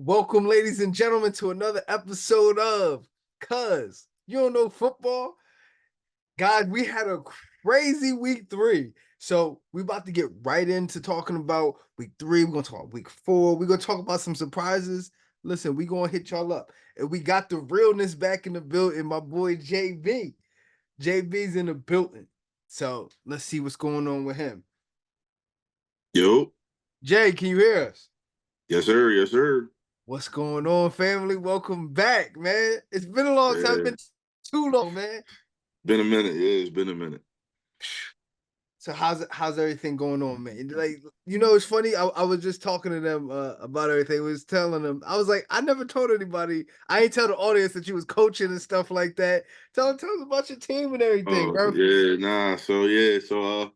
Welcome, ladies and gentlemen, to another episode of Cuz You Don't Know Football. Guys, we had a crazy week 3. So we're about to get right into talking about week 3. We're going to talk about week 4. We're going to talk about some surprises. Listen, we're going to hit y'all up. And we got the realness back in the building. My boy JB. JB's in the building. So let's see what's going on with him. Yo. Jay, can you hear us? Yes, sir. Yes, sir. What's going on, family? Welcome back, man. It's been a long time. It's been too long, man. Been a minute. Yeah, it's been a minute. So how's everything going on, man? Like, it's funny. I was just talking to them about everything. I was telling them, I was like, I never told anybody. I ain't tell the audience that you was coaching and stuff like that. Tell us about your team and everything, bro. Yeah, nah. So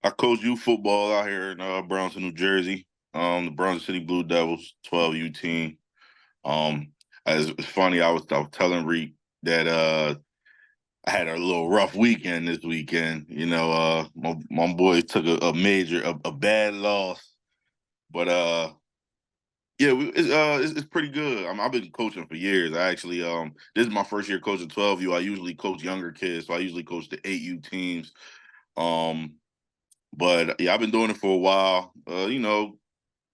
I coach youth football out here in Brownsville, New Jersey. The Brownsville City Blue Devils, 12U team. It's funny. I was telling Reek that I had a little rough weekend this weekend. My boys took a bad loss, but yeah, it's pretty good. I've been coaching for years. I actually this is my first year coaching 12U. I usually coach younger kids, so I usually coach the 8U teams. But yeah, I've been doing it for a while.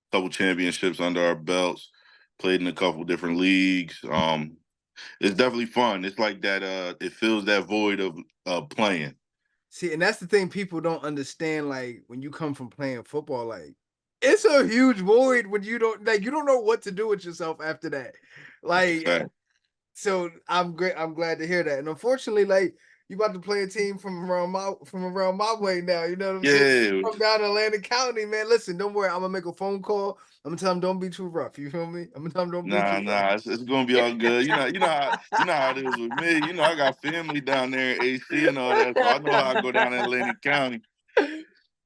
Couple championships under our belts. Played in a couple different leagues. It's definitely fun. It's like that. It fills that void of playing. See, and that's the thing people don't understand. Like when you come from playing football, like it's a huge void when you don't know what to do with yourself after that. Like, so I'm great. I'm glad to hear that. And unfortunately, like you about to play a team from around my way now. You know what I'm saying? From down in Atlantic County, man. Listen, don't worry. I'm gonna make a phone call. I'm gonna tell them don't be too rough. You feel me? I'm gonna tell them don't be too rough. It's gonna be all good. You know how it is with me. I got family down there in AC and all that, so I know how I go down in Atlantic County.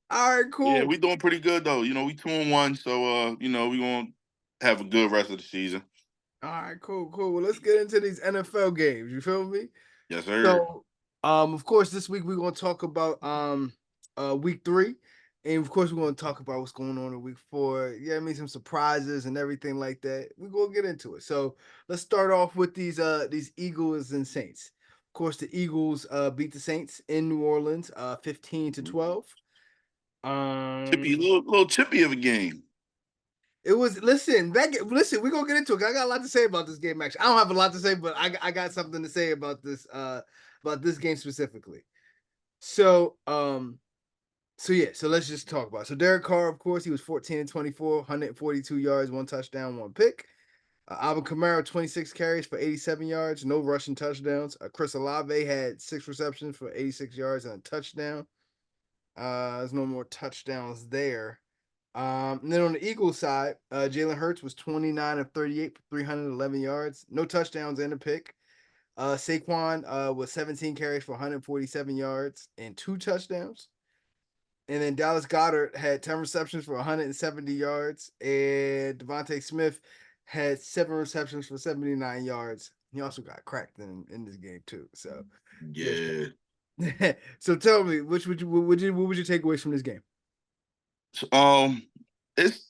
All right, cool. Yeah, we doing pretty good though. We 2-1, so we gonna have a good rest of the season. All right, cool. Well, let's get into these NFL games. You feel me? Yes, sir. So, of course, this week we're gonna talk about week 3, and of course we're gonna talk about what's going on in week 4. Yeah, I mean some surprises and everything like that. We're gonna get into it. So let's start off with these Eagles and Saints. Of course, the Eagles beat the Saints in New Orleans, 15-12. Little chippy of a game. It was listen, we're gonna get into it. I got a lot to say about this game, actually. I don't have a lot to say, but I got something to say about this game specifically. So so let's just talk about it. So Derek Carr, of course, he was 14-24, 142 yards, 1 touchdown, 1 pick. Alvin Kamara, 26 carries for 87 yards, no rushing touchdowns. Chris Olave had 6 receptions for 86 yards and a touchdown. There's no more touchdowns there. And then on the Eagles side, Jalen Hurts was 29 of 38 for 311 yards, no touchdowns and a pick. Saquon was 17 carries for 147 yards and 2 touchdowns. And then Dallas Goedert had 10 receptions for 170 yards. And Devontae Smith had 7 receptions for 79 yards. He also got cracked in this game too. So yeah. So tell me, what would you take away from this game? It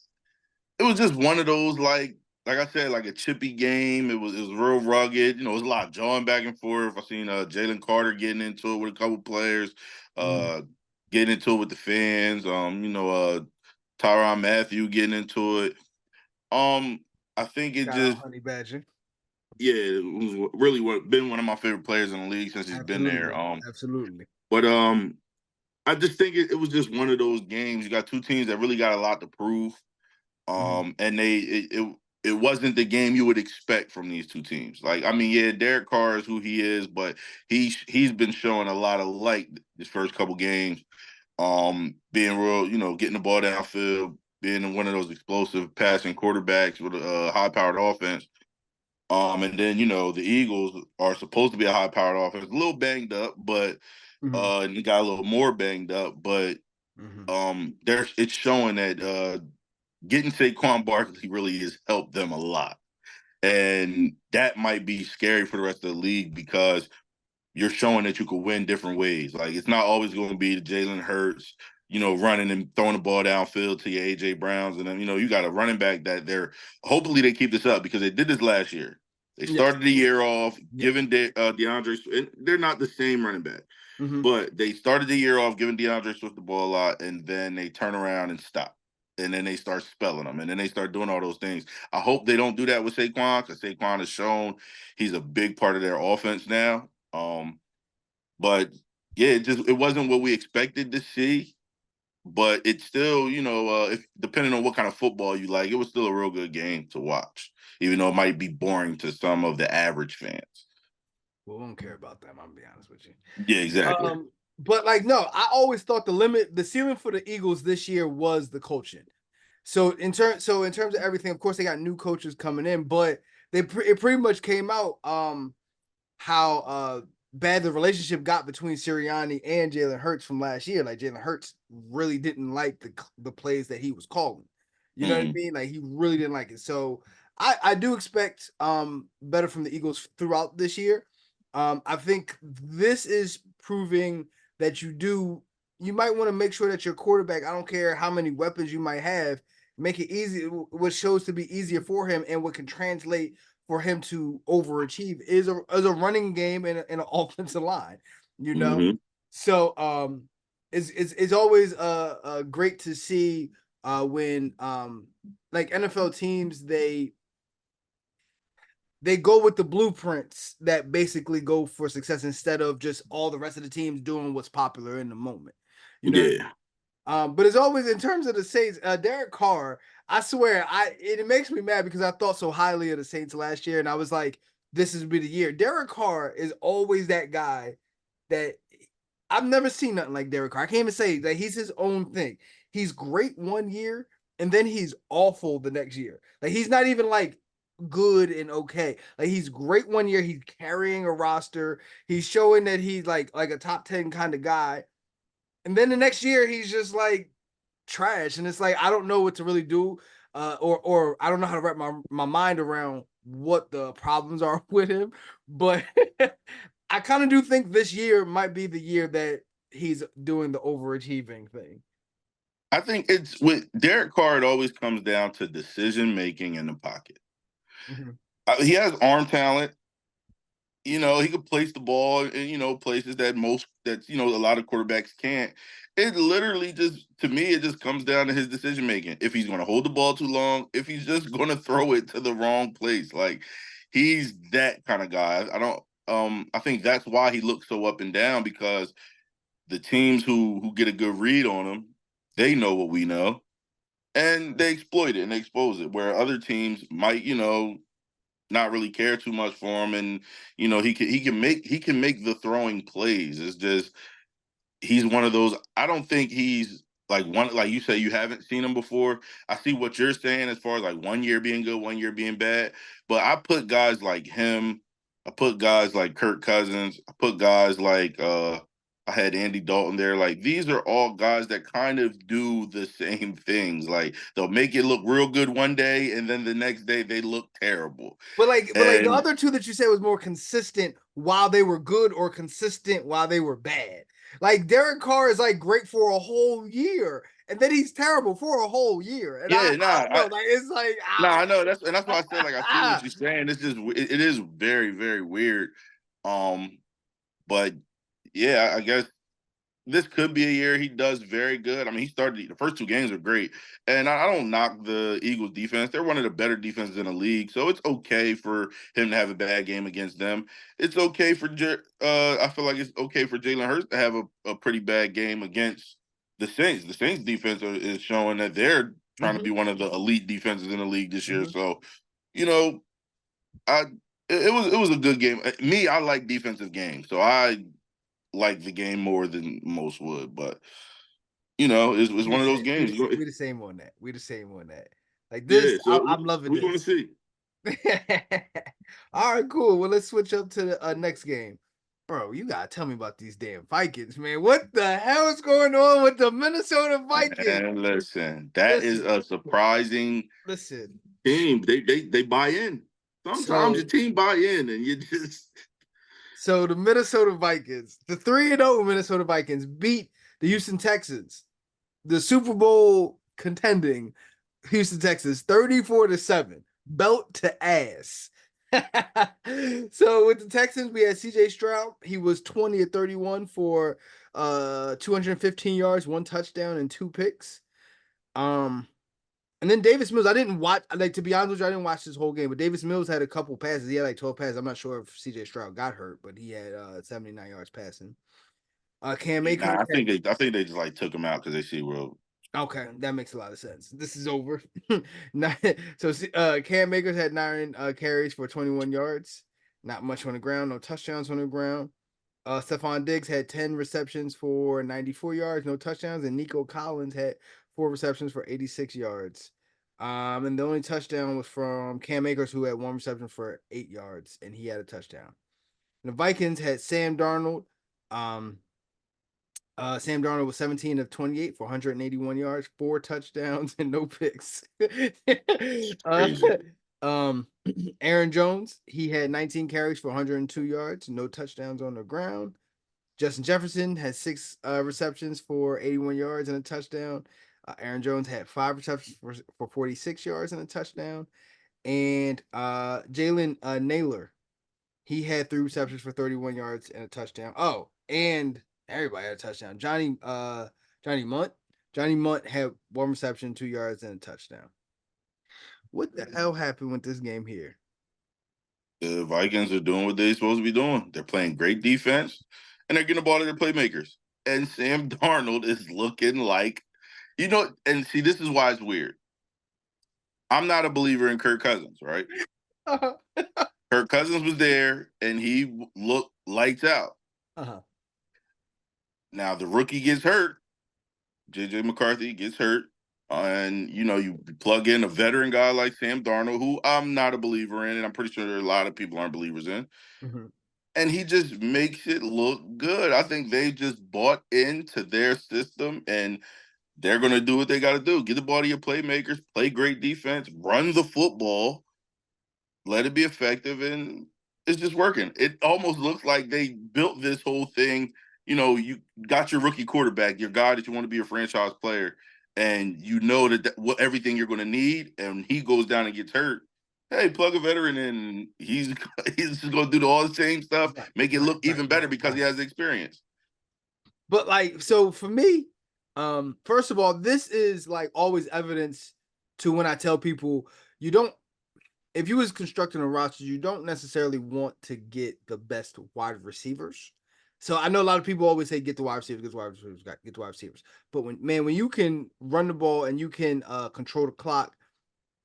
was just one of those like I said, like a chippy game. It was real rugged. It was a lot of jawing back and forth. I seen Jalen Carter getting into it with a couple players, getting into it with the fans. Tyrann Mathieu getting into it. I think it just Honey Badger. Yeah, it was really been one of my favorite players in the league since he's been there. Absolutely. But I just think it was just one of those games. You got two teams that really got a lot to prove. And it wasn't the game you would expect from these two teams. Like, I mean, yeah, Derek Carr is who he is, but he's been showing a lot of light this first couple games. Being real, getting the ball downfield, being one of those explosive passing quarterbacks with a high-powered offense. And then the Eagles are supposed to be a high-powered offense, a little banged up, but and he got a little more banged up, but it's showing that getting Saquon Barkley really has helped them a lot. And that might be scary for the rest of the league because you're showing that you can win different ways. Like, it's not always going to be the Jalen Hurts, running and throwing the ball downfield to your AJ Browns, and then you got a running back that they're hopefully they keep this up because they did this last year. They Yes. started the year off Yep. giving DeAndre, and they're not the same running back, Mm-hmm. but they started the year off giving DeAndre Swift the ball a lot, and then they turn around and stop. And then they start spelling them, and then they start doing all those things. I hope they don't do that with Saquon, because Saquon has shown he's a big part of their offense now. But yeah, it wasn't what we expected to see. But it's still, if depending on what kind of football you like, it was still a real good game to watch, even though it might be boring to some of the average fans. Well, we don't care about them. I'm gonna be honest with you. Yeah, exactly. But like, no, I always thought the ceiling for the Eagles this year was the coaching. So in terms of everything, of course, they got new coaches coming in, but it pretty much came out how bad the relationship got between Sirianni and Jalen Hurts from last year. Like Jalen Hurts really didn't like the plays that he was calling. You know what I Mm-hmm. mean? Like he really didn't like it. So I do expect better from the Eagles throughout this year. I think this is proving that you might want to make sure that your quarterback, I don't care how many weapons you might have, make it easy, what shows to be easier for him and what can translate for him to overachieve is a running game and an offensive line, you know. Mm-hmm. So it's always great to see when like NFL teams they go with the blueprints that basically go for success instead of just all the rest of the teams doing what's popular in the moment. You know, Yeah. but as always, in terms of the Saints, Derek Carr, I swear, it makes me mad because I thought so highly of the Saints last year, and I was like, this is be the year. Derek Carr is always that guy that I've never seen nothing like Derek Carr. I can't even say that he's his own thing. He's great one year, and then he's awful the next year. Like he's not even like good and okay. Like he's great one year. He's carrying a roster. He's showing that he's like a top 10 kind of guy. And then the next year he's just like trash. And it's like I don't know what to really do. Or I don't know how to wrap my mind around what the problems are with him. But I kind of do think this year might be the year that he's doing the overachieving thing. I think it's with Derek Carr, it always comes down to decision making in the pocket. Mhm. He has arm talent. He could place the ball in, places that a lot of quarterbacks can't. It literally just, to me, it just comes down to his decision making. If he's going to hold the ball too long, if he's just going to throw it to the wrong place. Like, he's that kind of guy. I think that's why he looks so up and down, because the teams who get a good read on him, they know what we know, and they exploit it and they expose it, where other teams might, not really care too much for him, and he can make the throwing plays. It's just he's one of those. I don't think he's like you say, you haven't seen him before. I see what you're saying as far as like 1 year being good, 1 year being bad. But I put guys like him, I put guys like Kirk Cousins, I put guys like I had Andy Dalton there. Like, these are all guys that kind of do the same things. Like, they'll make it look real good one day, and then the next day they look terrible. But like the And other two that you said was more consistent while they were good or consistent while they were bad. Like Derek Carr is like great for a whole year, and then he's terrible for a whole year. And yeah, I don't know, like it's like I know that's why I said, like, I see what ah. you're saying. It's just it is very, very weird. Um, but yeah, I guess this could be a year he does very good. I mean, he started the first two games are great, and I don't knock the Eagles defense. They're one of the better defenses in the league, so it's okay for him to have a bad game against them. It's okay for I feel like it's okay for Jalen Hurts to have a pretty bad game against the Saints. The Saints defense is showing that they're trying to be Mhm, one of the elite defenses in the league this year. mhm. So, you know, I it was a good game. Me, I like defensive games, so I like the game more than most would. But it's We the one of those same. games. We the same on that. We the same on that. Like this, Yeah. So I'm loving we going to this. see. All right, cool. Well, let's switch up to the next game. Bro, you gotta tell me about these damn Vikings, man. What the hell is going on with the Minnesota Vikings? And listen, that is Listen, a surprising listen. team. They buy in. Sometimes your So, team buy in, and you just so the Minnesota Vikings, the 3-0 Minnesota Vikings beat the Houston Texans. the Super Bowl contending Houston Texans 34-7, belt to ass. So with the Texans, we had CJ Stroud. He was 20 of 31 for 215 yards, one touchdown, and two picks. And then Davis Mills, I didn't watch, like, to be honest with you, I didn't watch this whole game, but Davis Mills had a couple passes. He had like 12 passes. I'm not sure if CJ Stroud got hurt, but he had 79 yards passing. Cam Akers Nah, had, I think they just like took him out because they see well. okay, that makes a lot of sense. This is over. So Cam Akers had 9 carries for 21 yards. Not much on the ground, no touchdowns on the ground. Stephon Diggs had 10 receptions for 94 yards, no touchdowns, and Nico Collins had 4 receptions for 86 yards. And the only touchdown was from Cam Akers, who had 1 reception for 8 yards, and he had a touchdown. And the Vikings had Sam Darnold. Um, Sam Darnold was 17 of 28 for 181 yards, 4 touchdowns, and no picks. uh, Crazy. um, Aaron Jones, he had 19 carries for 102 yards, no touchdowns on the ground. Justin Jefferson had 6 receptions for 81 yards and a touchdown. Aaron Jones had 5 receptions for 46 yards and a touchdown. And Jalen Naylor, he had 3 receptions for 31 yards and a touchdown. Oh, and everybody had a touchdown. Johnny Munt. Johnny Munt had 1 reception, 2 yards, and a touchdown. What the hell happened with this game here? The Vikings are doing what they're supposed to be doing. They're playing great defense, and they're getting the ball to their playmakers. And Sam Darnold is looking like, and see, this is why it's weird. I'm not a believer in Kirk Cousins, right? Uh-huh. Kirk Cousins was there, and he looked lights out. Uh-huh. Now the rookie gets hurt. JJ McCarthy gets hurt. And you plug in a veteran guy like Sam Darnold, who I'm not a believer in, and I'm pretty sure there are a lot of people aren't believers in. Mm-hmm. And he just makes it look good. I think they just bought into their system, and they're going to do what they got to do. Get the ball to your playmakers, play great defense, run the football, let it be effective, and it's just working. It almost looks like they built this whole thing. You got your rookie quarterback, your guy that you want to be a franchise player, and you know what everything you're going to need, and he goes down and gets hurt. Hey, plug a veteran in. He's he's just going to do all the same stuff, Right, make it right, look even better because he right. has the experience. But like, so for me, first of all, this is like always evidence to when I tell people you don't, if you was constructing a roster, you don't necessarily want to get the best wide receivers. So I know a lot of people always say get the wide receivers, get the wide receivers, get the wide receivers. But when you can run the ball and you can control the clock,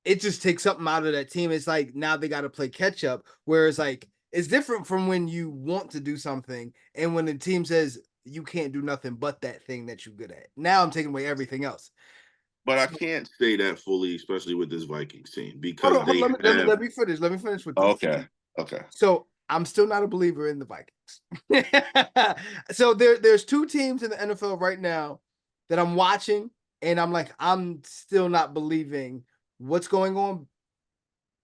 it just takes something out of that team. It's like now they got to play catch up. Whereas like it's different from when you want to do something and when the team says you can't do nothing but that thing that you're good at. Now I'm taking away everything else. But I So, can't say that fully, especially with this Vikings team, hold because on, hold on, they let me let me have. let me finish. Let me finish with this. Okay, okay. So I'm still not a believer in the Vikings. So there's two teams in the NFL right now that I'm watching, and I'm like, I'm still not believing what's going on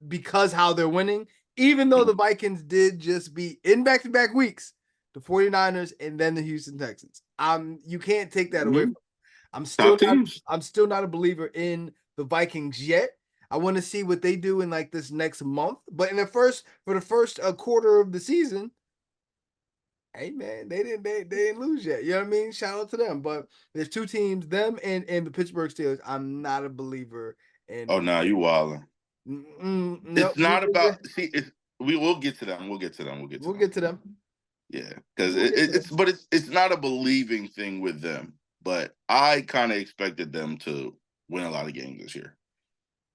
because how they're winning, even though the Vikings did just beat in back-to-back weeks the 49ers and then the Houston Texans. You can't take that away from Mm-hmm. me. I'm still Top not teams. I'm still not a believer in the Vikings yet. I want to see what they do in like this next month. But for the first quarter of the season, hey man, they didn't lose yet. You know what I mean? Shout out to them. But there's two teams, them and the Pittsburgh Steelers. I'm not a believer in Oh the no, you wildin'. no, It's not about see. We will get to them. We'll get to them. We'll get to we'll them. get to them. Yeah, because We'll get to them. it's not a believing thing with them. But I kind of expected them to win a lot of games this year.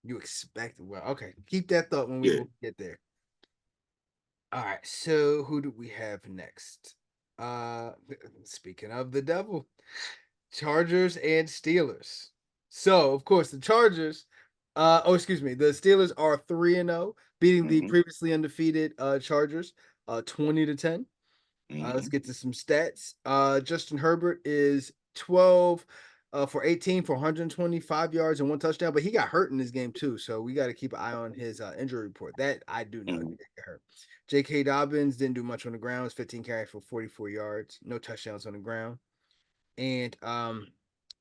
You expect well, okay. Keep that thought when Yeah. we get there. All right. So who do we have next? Uh Speaking of the devil, Chargers and Steelers. So of course the Chargers, excuse me, the Steelers are 3-0, beating the Mm-hmm. previously undefeated Chargers 20-10. Let's Mm-hmm. get to some stats. Justin Herbert is 12 for 18 for 125 yards and one touchdown, but he got hurt in this game too. So we got to keep an eye on his injury report. That I do know he Mm-hmm. did get hurt. J.K. Dobbins didn't do much on the ground. It was 15 carries for 44 yards, no touchdowns on the ground. And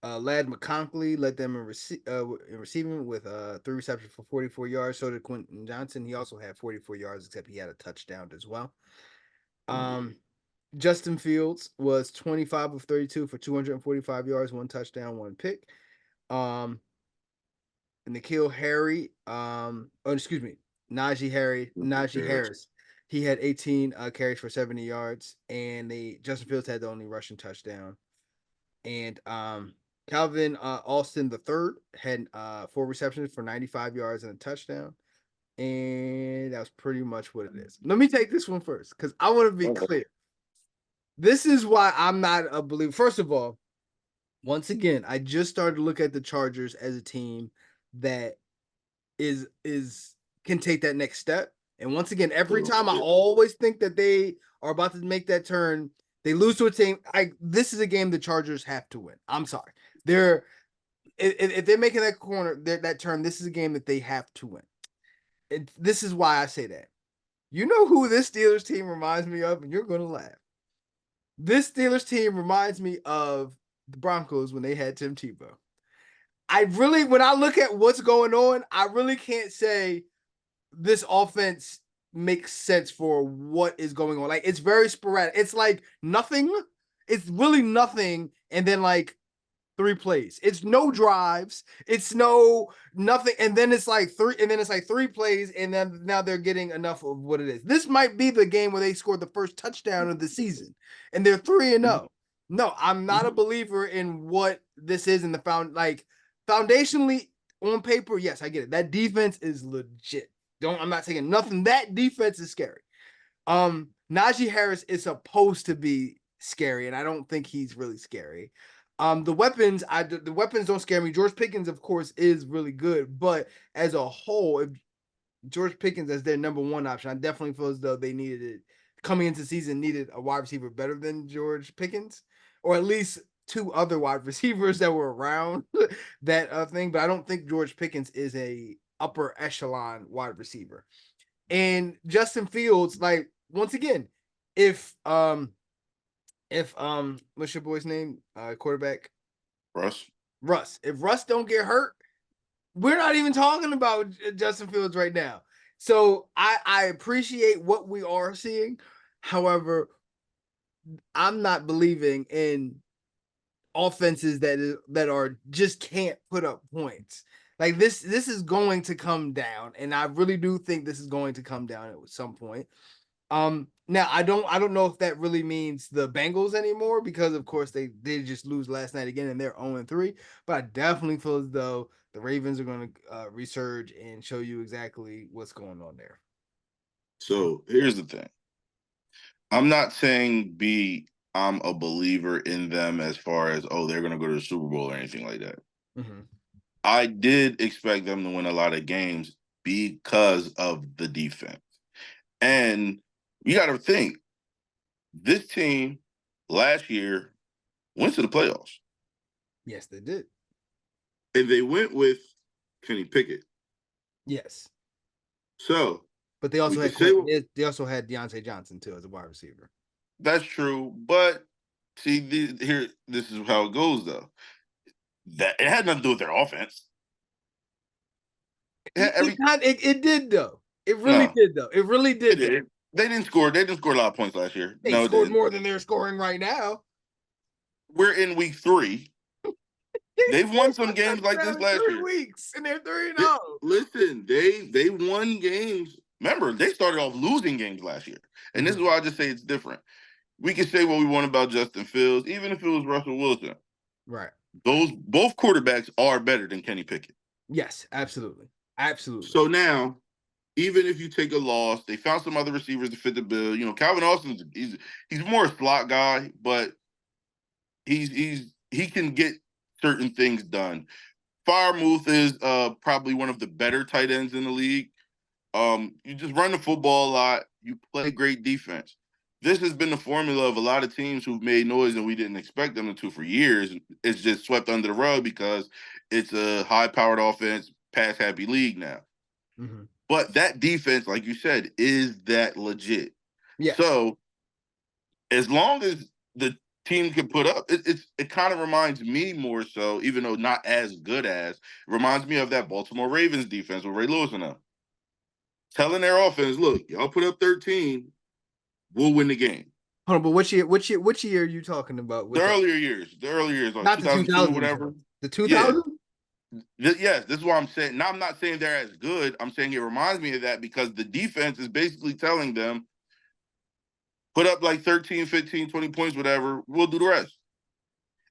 Lad McConkey led them in receiving with 3 receptions for 44 yards. So did Quentin Johnson. He also had 44 yards, except he had a touchdown as well. Justin Fields was 25 of 32 for 245 yards, 1 touchdown, 1 pick. And N'Keal Harry, Najee Harris. He had 18 carries for 70 yards, and Justin Fields had the only rushing touchdown. And Calvin Austin the third had 4 receptions for 95 yards and a touchdown. And that was pretty much what it is. Let me take this one first because I want to be clear. This is why I'm not a believer. First of all, once again, I just started to look at the Chargers as a team that is can take that next step. And once again, every time I always think that they are about to make that turn, they lose to a team. This is a game the Chargers have to win. I'm sorry. If they're making that corner, that turn, this is a game that they have to win. This is why I say that. You know who this Steelers team reminds me of, and you're going to laugh. This Steelers team reminds me of the Broncos when they had Tim Tebow. When I look at what's going on, I really can't say this offense makes sense for what is going on. Like, it's very sporadic. It's like nothing. It's really nothing. And then like 3 plays. It's no drives. It's nothing. And then it's like 3 plays. And then now they're getting enough of what it is. This might be the game where they scored the first touchdown of the season and they're 3-0. No, I'm not a believer in what this is in the foundationally on paper. Yes, I get it. That defense is legit. I'm not saying nothing. That defense is scary. Najee Harris is supposed to be scary, and I don't think he's really scary. The weapons don't scare me. George Pickens, of course, is really good, but as a whole, if George Pickens as their number one option, I definitely feel as though they needed it coming into the season, needed a wide receiver better than George Pickens, or at least 2 other wide receivers that were around that thing. But I don't think George Pickens is a upper echelon wide receiver. And Justin Fields, like, once again, if what's your boy's name? Quarterback? Russ. If Russ don't get hurt, we're not even talking about Justin Fields right now. So I appreciate what we are seeing. However, I'm not believing in offenses that are just can't put up points. Like this is going to come down, and I really do think this is going to come down at some point. Now I don't know if that really means the Bengals anymore because of course they just lose last night again and they're 0-3. But I definitely feel as though the Ravens are going to resurge and show you exactly what's going on there. So here's the thing. I'm not saying I'm a believer in them as far as they're going to go to the Super Bowl or anything like that. Mm-hmm. I did expect them to win a lot of games because of the defense. And you got to think, this team last year went to the playoffs. Yes, they did. And they went with Kenny Pickett. Yes. So, but they also had Deontay Johnson too as a wide receiver. That's true, but see, this is how it goes though. That it had nothing to do with their offense. It did though. It really did though. It really did. They didn't score. They didn't score a lot of points last year. They scored more than they're scoring right now. We're in week 3. They've won some games like this last year. 3 weeks and they're 3-0. Listen, they won games. Remember, they started off losing games last year, and this is why I just say it's different. We can say what we want about Justin Fields, even if it was Russell Wilson. Right. Both quarterbacks are better than Kenny Pickett. Yes, absolutely. Absolutely. So now, even if you take a loss, they found some other receivers to fit the bill. You know, Calvin Austin, he's more a slot guy, but he can get certain things done. Freiermuth is probably one of the better tight ends in the league. You just run the football a lot. You play great defense. This has been the formula of a lot of teams who've made noise and we didn't expect them to for years. It's just swept under the rug because it's a high-powered offense, pass-happy league now. Mm-hmm. But that defense, like you said, is that legit. Yes. So as long as the team can put up. It kind of reminds me more so, even though not as good as, it reminds me of that Baltimore Ravens defense with Ray Lewis and them. Telling their offense, look, y'all put up 13, we'll win the game. Hold on, but which year are you talking about The with that? earlier years, like Not the 2002, 2000s, whatever. though. The Yeah. 2000s? Yes, this is why I'm saying. Now, I'm not saying they're as good. I'm saying it reminds me of that because the defense is basically telling them, put up like 13, 15, 20 points, whatever. We'll do the rest.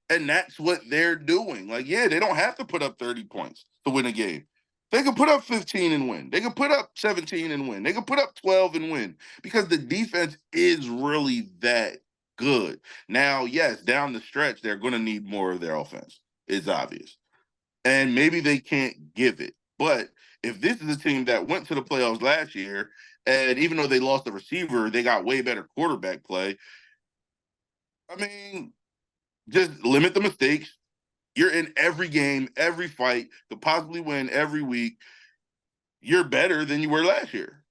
And that's what they're doing. Like, yeah, they don't have to put up 30 points to win a game. They can put up 15 and win. They can put up 17 and win. They can put up 12 and win because the defense is really that good. Now, yes, down the stretch, they're going to need more of their offense. It's obvious. And maybe they can't give it. But if this is a team that went to the playoffs last year, and even though they lost the receiver, they got way better quarterback play. I mean, just limit the mistakes. You're in every game, every fight, could possibly win every week. You're better than you were last year.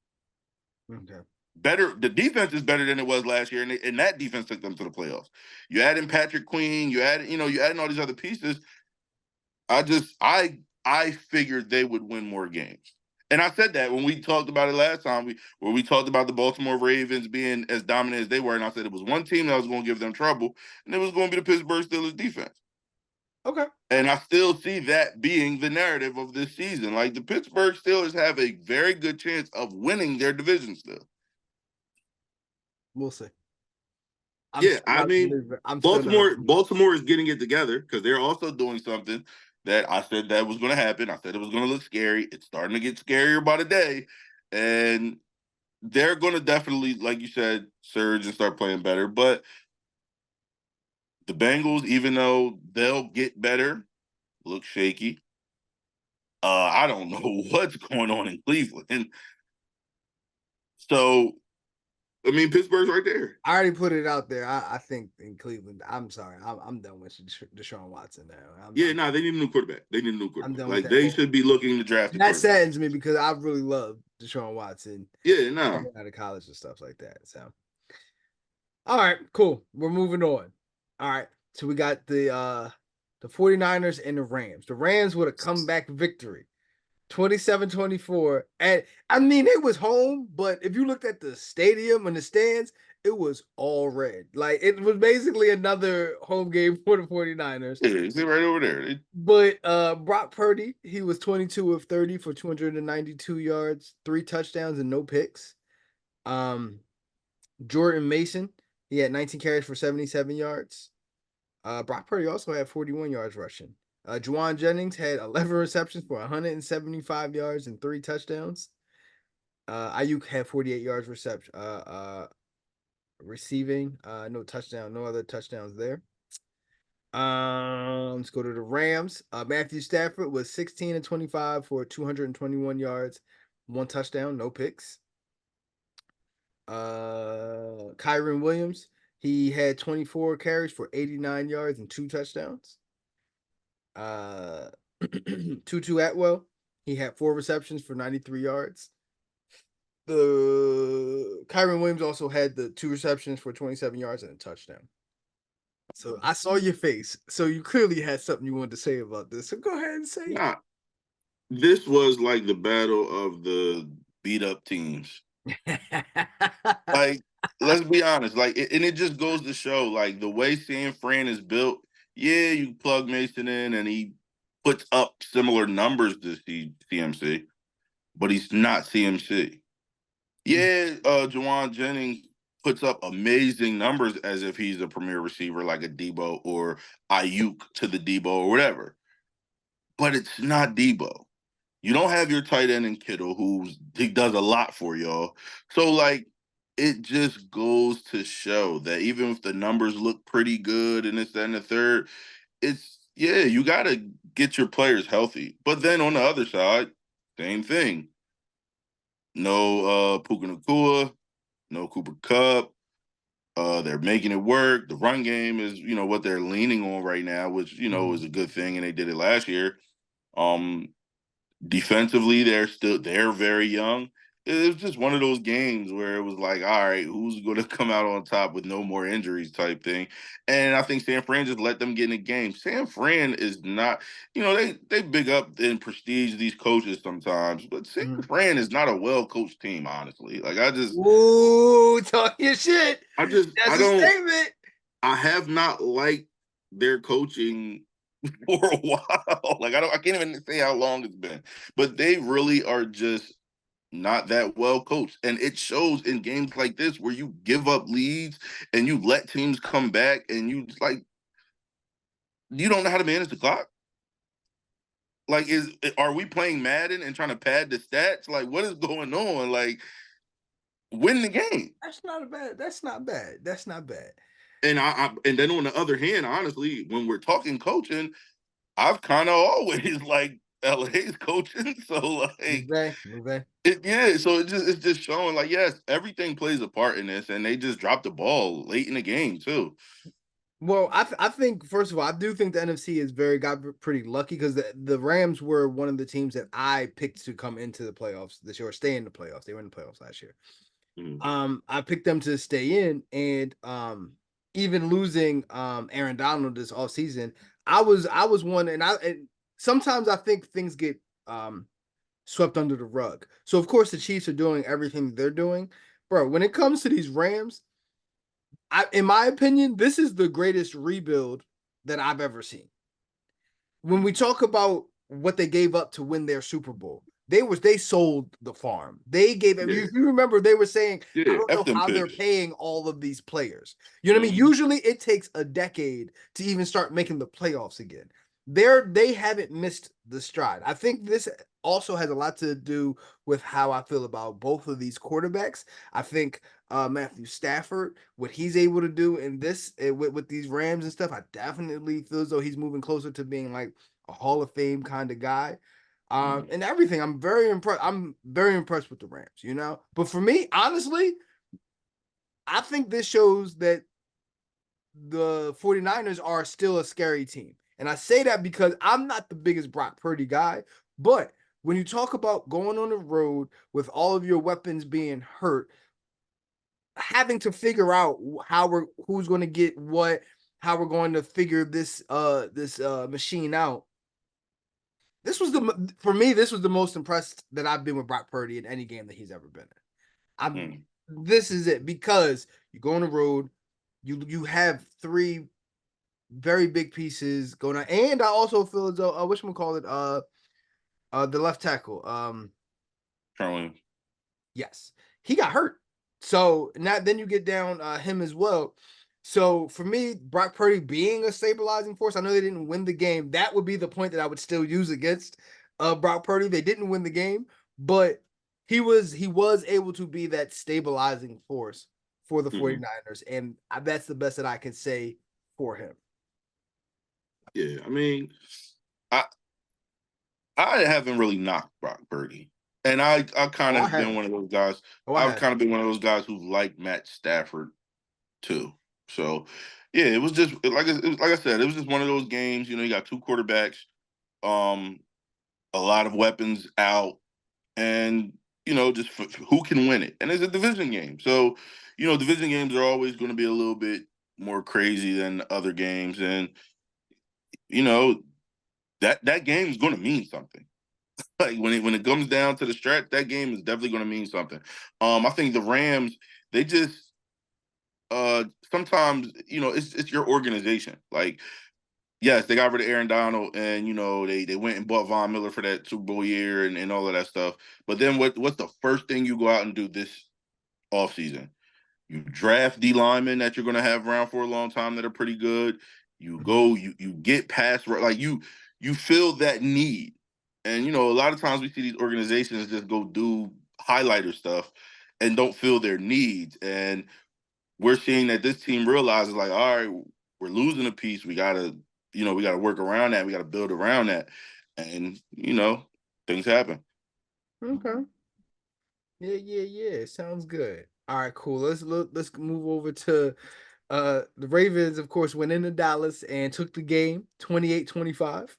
Okay. Better, the defense is better than it was last year, and that defense took them to the playoffs. You add in Patrick Queen, you add in all these other pieces. I figured they would win more games. And I said that when we talked about it last time, where we talked about the Baltimore Ravens being as dominant as they were, and I said it was one team that was going to give them trouble, and it was going to be the Pittsburgh Steelers defense. Okay. And I still see that being the narrative of this season. Like the Pittsburgh Steelers have a very good chance of winning their division still. We'll see. Yeah, I mean, I'm still not a believer. Baltimore is getting it together because they're also doing something that I said that was going to happen. I said it was going to look scary. It's starting to get scarier by the day, and they're going to definitely, like you said, surge and start playing better. But the Bengals, even though they'll get better, look shaky. I don't know what's going on in Cleveland. So, I mean, Pittsburgh's right there. I already put it out there. I think in Cleveland, I'm sorry, I'm done with Deshaun Watson now. Yeah, no, they need a new quarterback. I'm done with Like that they whole. should be looking to draft a And that quarterback. saddens me because I really love Deshaun Watson Yeah, no. coming out of college and stuff like that. So, all right, cool. We're moving on. All right, so we got the 49ers and the Rams. The Rams with a comeback victory. 27-24. And I mean, it was home, but if you looked at the stadium and the stands, it was all red. Like it was basically another home game for the 49ers. Yeah, it's right over there. But Brock Purdy, he was 22 of 30 for 292 yards, 3 touchdowns, and no picks. Jordan Mason, he had 19 carries for 77 yards. Brock Purdy also had 41 yards rushing. Juwan Jennings had 11 receptions for 175 yards and 3 touchdowns. Ayuk had 48 yards receiving. No touchdown, no other touchdowns there. Let's go to the Rams. Matthew Stafford was 16 and 25 for 221 yards, 1 touchdown, no picks. Kyron Williams, he had 24 carries for 89 yards and 2 touchdowns. Tutu Atwell, he had 4 receptions for 93 yards. The Kyron Williams also had the 2 receptions for 27 yards and a touchdown. So I saw your face. So you clearly had something you wanted to say about this. So go ahead and say Nah, this was like the battle of the beat up teams. it. Like, let's be honest. Like, and it just goes to show, like, the way San Fran is built. Yeah, you plug Mason in, and he puts up similar numbers to CMC, but he's not CMC. Yeah, Juwan Jennings puts up amazing numbers as if he's a premier receiver like a Debo or Ayuk to the Debo or whatever. But it's not Debo. You don't have your tight end in Kittle, he does a lot for y'all. So like, it just goes to show that even if the numbers look pretty good and this, that, and the third, you got to get your players healthy. But then on the other side, same thing. No Puka Nacua, no Cooper Kupp. They're making it work. The run game is, what they're leaning on right now, which, is a good thing, and they did it last year. Defensively, they're very young. it was just one of those games where it was like, all right, who's going to come out on top with no more injuries type thing. And I think San Fran just let them get in the game. San Fran is not, they big up and prestige these coaches sometimes, but San Mhm. Fran is not a well coached team, honestly. Like Ooh, talk your shit. I That's a don't, statement. I have not liked their coaching for a while. Like I can't even say how long it's been, but they really are just not that well coached. And it shows in games like this where you give up leads and you let teams come back and you don't know how to manage the clock. Like, are we playing Madden and trying to pad the stats? Like, what is going on? Like, win the game. That's not a bad. That's not bad. That's not bad. And then on the other hand, honestly, when we're talking coaching, I've kind of always like LA's coaching. So like McVay, McVay. yeah, so it's just showing like yes, everything plays a part in this, and they just dropped the ball late in the game too. Well, I think first of all, I do think the NFC is got pretty lucky because the Rams were one of the teams that I picked to come into the playoffs this year or stay in the playoffs. They were in the playoffs last year. Mm. I picked them to stay in, and even losing Aaron Donald this all season, I was one, and sometimes I think things get swept under the rug. So of course the Chiefs are doing everything they're doing, bro. When it comes to these Rams, in my opinion, this is the greatest rebuild that I've ever seen. When we talk about what they gave up to win their Super Bowl, they sold the farm. They gave Yeah, if you remember, they were saying, I yeah, don't f know them how they're picks. paying all of these players. You know what I mean? Mm. Usually it takes a decade to even start making the playoffs again. They haven't missed the stride. I think this also has a lot to do with how I feel about both of these quarterbacks. I think Matthew Stafford, what he's able to do in this with these Rams and stuff, I definitely feel as though he's moving closer to being like a Hall of Fame kind of guy. Mm. And everything. I'm very impressed. I'm very impressed with the Rams, you know. But for me, honestly, I think this shows that the 49ers are still a scary team. And I say that because I'm not the biggest Brock Purdy guy, but when you talk about going on the road with all of your weapons being hurt, having to figure out who's going to get what, how we're going to figure this machine out. This was for me. This was the most impressed that I've been with Brock Purdy in any game that he's ever been in. I'm. Mm. This is it because you go on the road. You have three very big pieces going on, and I also feel as though which one call it the left tackle Currently. yes, he got hurt. So now then you get down him as well. So for me, Brock Purdy being a stabilizing force, I know they didn't win the game. That would be the point that I would still use against Brock Purdy. They didn't win the game, but he was able to be that stabilizing force for the Hmm. 49ers. And that's the best that I can say for him. Yeah, I mean, I I haven't really knocked Brock Purdy, and I Oh, kind I of been have. one of those guys. Oh, I I've have. kind of been one of those guys who like Matt Stafford too. So yeah, it was just like I said, it was just one of those games. You got two quarterbacks, um, a lot of weapons out, and just who can win it. And it's a division game, so division games are always going to be a little bit more crazy than other games, and you know that game is going to mean something. Like when it comes down to the stretch, that game is definitely going to mean something. I think the Rams, they just sometimes it's your organization. Like yes, they got rid of Aaron Donald, and they went and bought Von Miller for that Super Bowl year and all of that stuff. But then what's the first thing you go out and do this offseason? You draft D linemen that you're going to have around for a long time that are pretty good. You Mhm. go, you get past like you feel that need, and a lot of times we see these organizations just go do highlighter stuff and don't feel their needs, and we're seeing that this team realizes like, all right, we're losing a piece. We gotta work around that. We gotta build around that, and things happen. Okay. Yeah, yeah, yeah. Sounds good. All right, cool. Let's move over to the Ravens, of course, went into Dallas and took the game 28-25.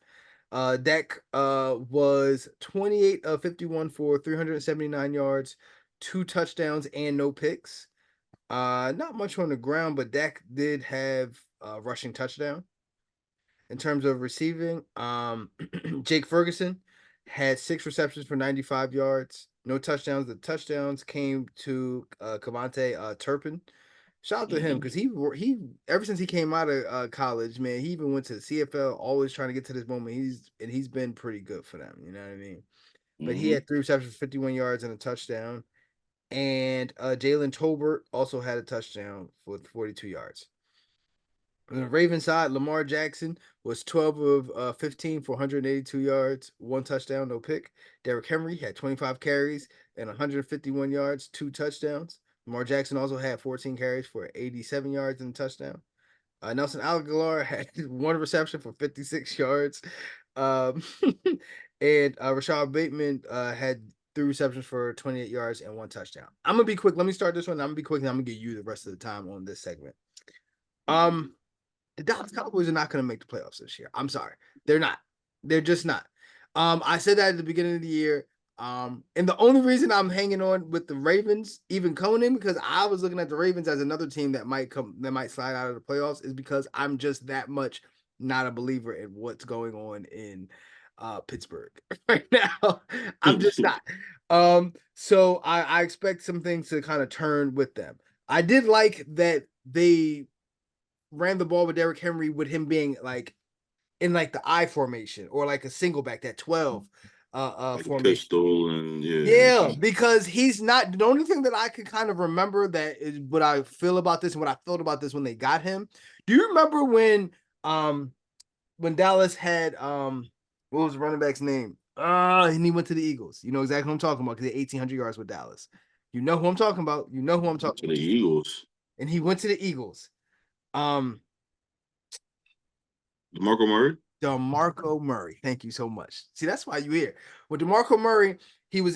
Dak was 28 of 51 for 379 yards, 2 touchdowns and no picks. Not much on the ground, but Dak did have a rushing touchdown. In terms of receiving, Jake Ferguson had 6 receptions for 95 yards, no touchdowns. The touchdowns came to Cavante Turpin. Shout out to him Mm-hmm. because he ever since he came out of college, man, he even went to the CFL, always trying to get to this moment. He's been pretty good for them. You know what I mean? But he Mm-hmm. had 3 receptions for 51 yards and a touchdown. And Jalen Tolbert also had a touchdown for 42 yards. On the Ravens side, Lamar Jackson was 12 of 15 for 182 yards, 1 touchdown, no pick. Derrick Henry had 25 carries and 151 yards, 2 touchdowns. Lamar Jackson also had 14 carries for 87 yards and a touchdown. Nelson Aguilar had 1 reception for 56 yards. Um, and Rashad Bateman had 3 receptions for 28 yards and 1 touchdown. I'm going to be quick. Let me start this one. I'm going to be quick and I'm going to get you the rest of the time on this segment. Um, the Dallas Cowboys are not going to make the playoffs this year. I'm sorry. They're not. They're just not. I said that at the beginning of the year. And the only reason I'm hanging on with the Ravens, even Conan, because I was looking at the Ravens as another team that might slide out of the playoffs, is because I'm just that much not a believer in what's going on in Pittsburgh right now. I'm just not. So I expect some things to kind of turn with them. I did like that they ran the ball with Derrick Henry with him being like in like the I formation or like a single back, that 12 Like a formation. pistol and Yeah, yeah. because he's not the only thing that I could kind of remember that is what I feel about this and what I felt about this when they got him. Do you remember when Dallas had what was the running back's name? And he went to the Eagles. You know exactly what I'm talking about because he had 1,800 yards with Dallas. You know who I'm talking about. You know who I'm talking To the about. Eagles. And he went to the Eagles. Um, Marco Murray? DeMarco Murray. Thank you so much. See, that's why you here. With DeMarco Murray, he was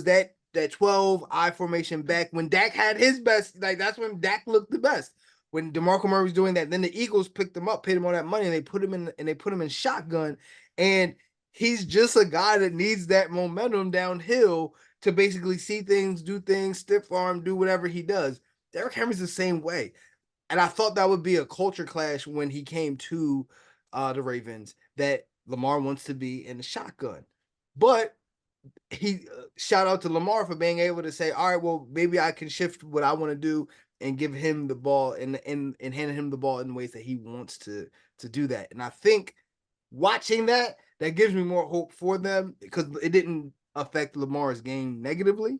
that 12 I formation back when Dak had his best. Like that's when Dak looked the best. When DeMarco Murray was doing that, then the Eagles picked him up, paid him all that money, and they put him in shotgun. And he's just a guy that needs that momentum downhill to basically see things, do things, stiff arm, do whatever he does. Derrick Henry's the same way. And I thought that would be a culture clash when he came to the Ravens that Lamar wants to be in the shotgun. But he shout out to Lamar for being able to say, all right, well, maybe I can shift what I want to do and give him the ball and hand him the ball in ways that he wants to do that. And I think watching that gives me more hope for them because it didn't affect Lamar's game negatively.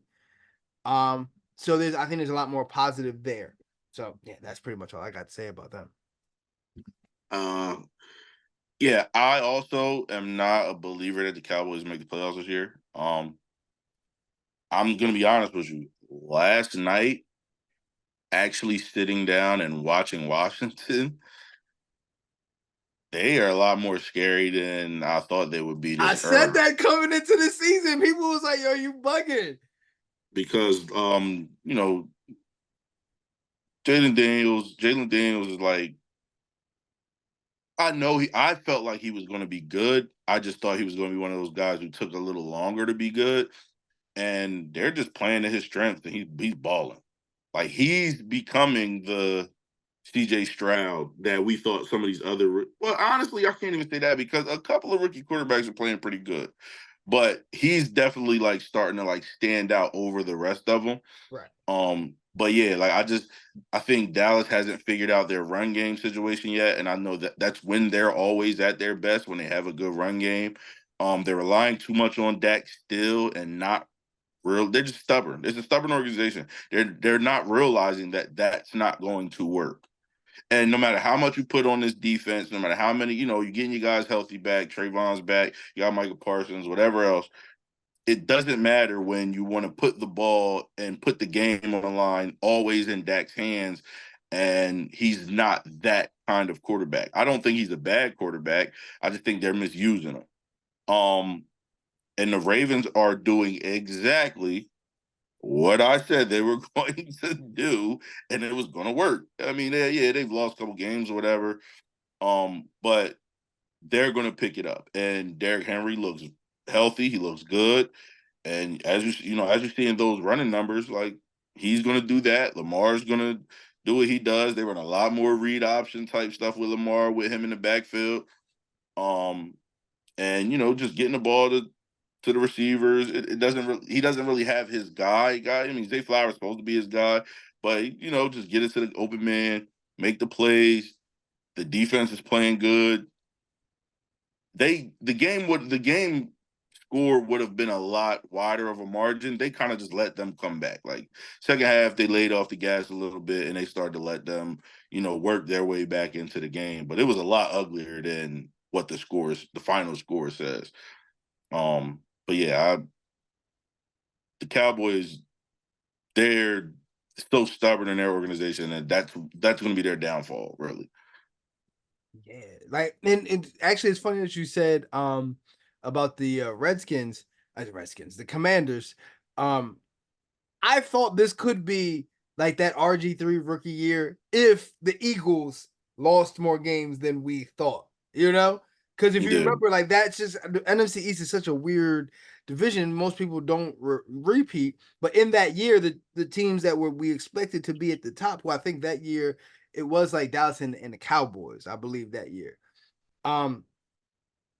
So I think there's a lot more positive there. So yeah, that's pretty much all I got to say about them. Uh, yeah, I also am not a believer that the Cowboys make the playoffs this year. I'm gonna be honest with you. Last night, actually sitting down and watching Washington, they are a lot more scary than I thought they would be I this said early. that coming into the season, people was like, "Yo, you bugging." Because Jalen Daniels is like, I felt like he was gonna be good. I just thought he was gonna be one of those guys who took a little longer to be good. And they're just playing to his strength and he's balling. Like he's becoming the CJ Stroud that we thought some of these other well, honestly, I can't even say that because a couple of rookie quarterbacks are playing pretty good. But he's definitely like starting to like stand out over the rest of them. Right. But yeah, like I think Dallas hasn't figured out their run game situation yet, and I know that that's when they're always at their best when they have a good run game. They're relying too much on Dak still, and not real. They're just stubborn. It's a stubborn organization. They're not realizing that that's not going to work. And no matter how much you put on this defense, no matter how many, you're getting your guys healthy back, Trayvon's back, you got Michael Parsons, whatever else, it doesn't matter when you want to put the ball and put the game on the line always in Dak's hands, and he's not that kind of quarterback. I don't think he's a bad quarterback. I just think they're misusing him. And the Ravens are doing exactly what I said they were going to do, and it was going to work. I mean, yeah, they've lost a couple games or whatever, but they're going to pick it up. And Derrick Henry looks healthy. He looks good. And as you're seeing those running numbers, like he's gonna do that. Lamar's gonna do what he does. They run a lot more read option type stuff with Lamar with him in the backfield. Um, and just getting the ball to the receivers. It doesn't really he doesn't really have his guy. I mean, Zay Flowers is supposed to be his guy, but just get it to the open man, make the plays. The defense is playing good. The game score would have been a lot wider of a margin. They kind of just let them come back. Like second half, they laid off the gas a little bit and they started to let them, work their way back into the game. But it was a lot uglier than what the final score says. But yeah, the Cowboys, they're so stubborn in their organization, and that's going to be their downfall, really. Yeah, like and actually, it's funny that you said about the the Commanders. Um, I thought this could be like that RG3 rookie year if the Eagles lost more games than we thought, you know? Because if you Yeah. remember, like that's just the NFC East is such a weird division. Most people don't repeat, but in that year, the teams that we expected to be at the top, who I think that year it was like Dallas and the Cowboys, I believe that year. Um,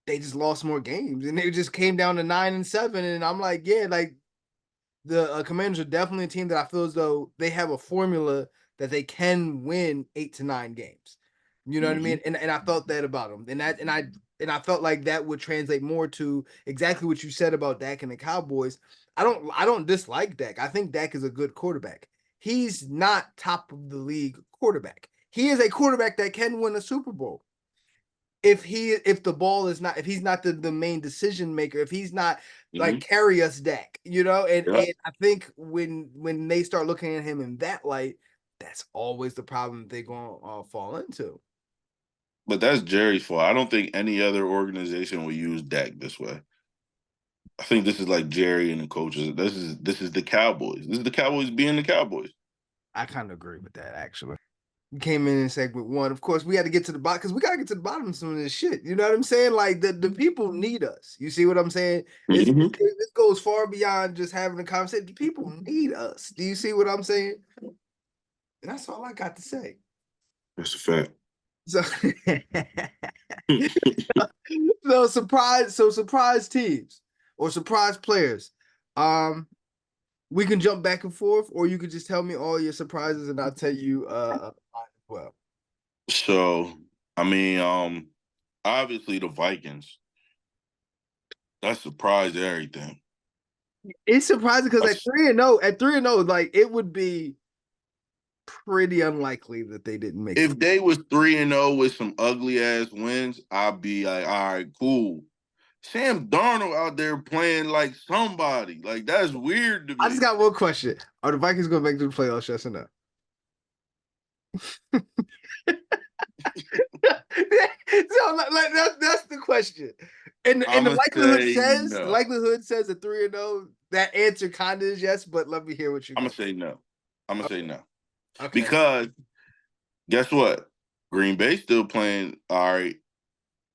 they just lost more games and they just came down to 9-7. And I'm like, yeah, like the Commanders are definitely a team that I feel as though they have a formula that they can win 8 to 9 games. You know what I Hmm. mean? And I felt that about them, and I felt like that would translate more to exactly what you said about Dak and the Cowboys. I don't dislike Dak. I think Dak is a good quarterback. He's not top of the league quarterback. He is a quarterback that can win a Super Bowl if the ball is not if he's not the main decision maker, if he's not like Hmm. carry us Dak, and Yeah. and I think when they start looking at him in that light, that's always the problem they're gonna fall into. But that's Jerry's fault. I don't think any other organization will use Dak this way. I think this is like Jerry and the coaches. This is the Cowboys. This is the Cowboys being the Cowboys. I kind of agree with that actually. We came in segment one. Of course, we had to get to the bottom because we gotta get to the bottom of some of this shit. You know what I'm saying? Like the people need us. You see what I'm saying? Hmm. This goes far beyond just having a conversation. The people need us. Do you see what I'm saying? And that's all I got to say. That's a fact. So, so surprise teams or surprise players. Um, we can jump back and forth, or you could just tell me all your surprises, and I'll tell you mine as well. So, I mean, obviously the Vikings. That surprised everything. It's surprising because at That's, 3-0, like it would be pretty unlikely that they didn't make it. if they was 3-0 with some ugly ass wins, I'd be like, all right, cool. Sam Darnold out there playing like somebody. Like that's weird to I just me. got one question: are the Vikings going to make the playoffs? Yes or no? So like that's the question. And the I'ma likelihood say says the no. likelihood says at 3-0, that answer kind of is yes, but let me hear what you I'ma got. say no. I'ma say Okay. no. Okay. Because guess what? Green Bay still playing all right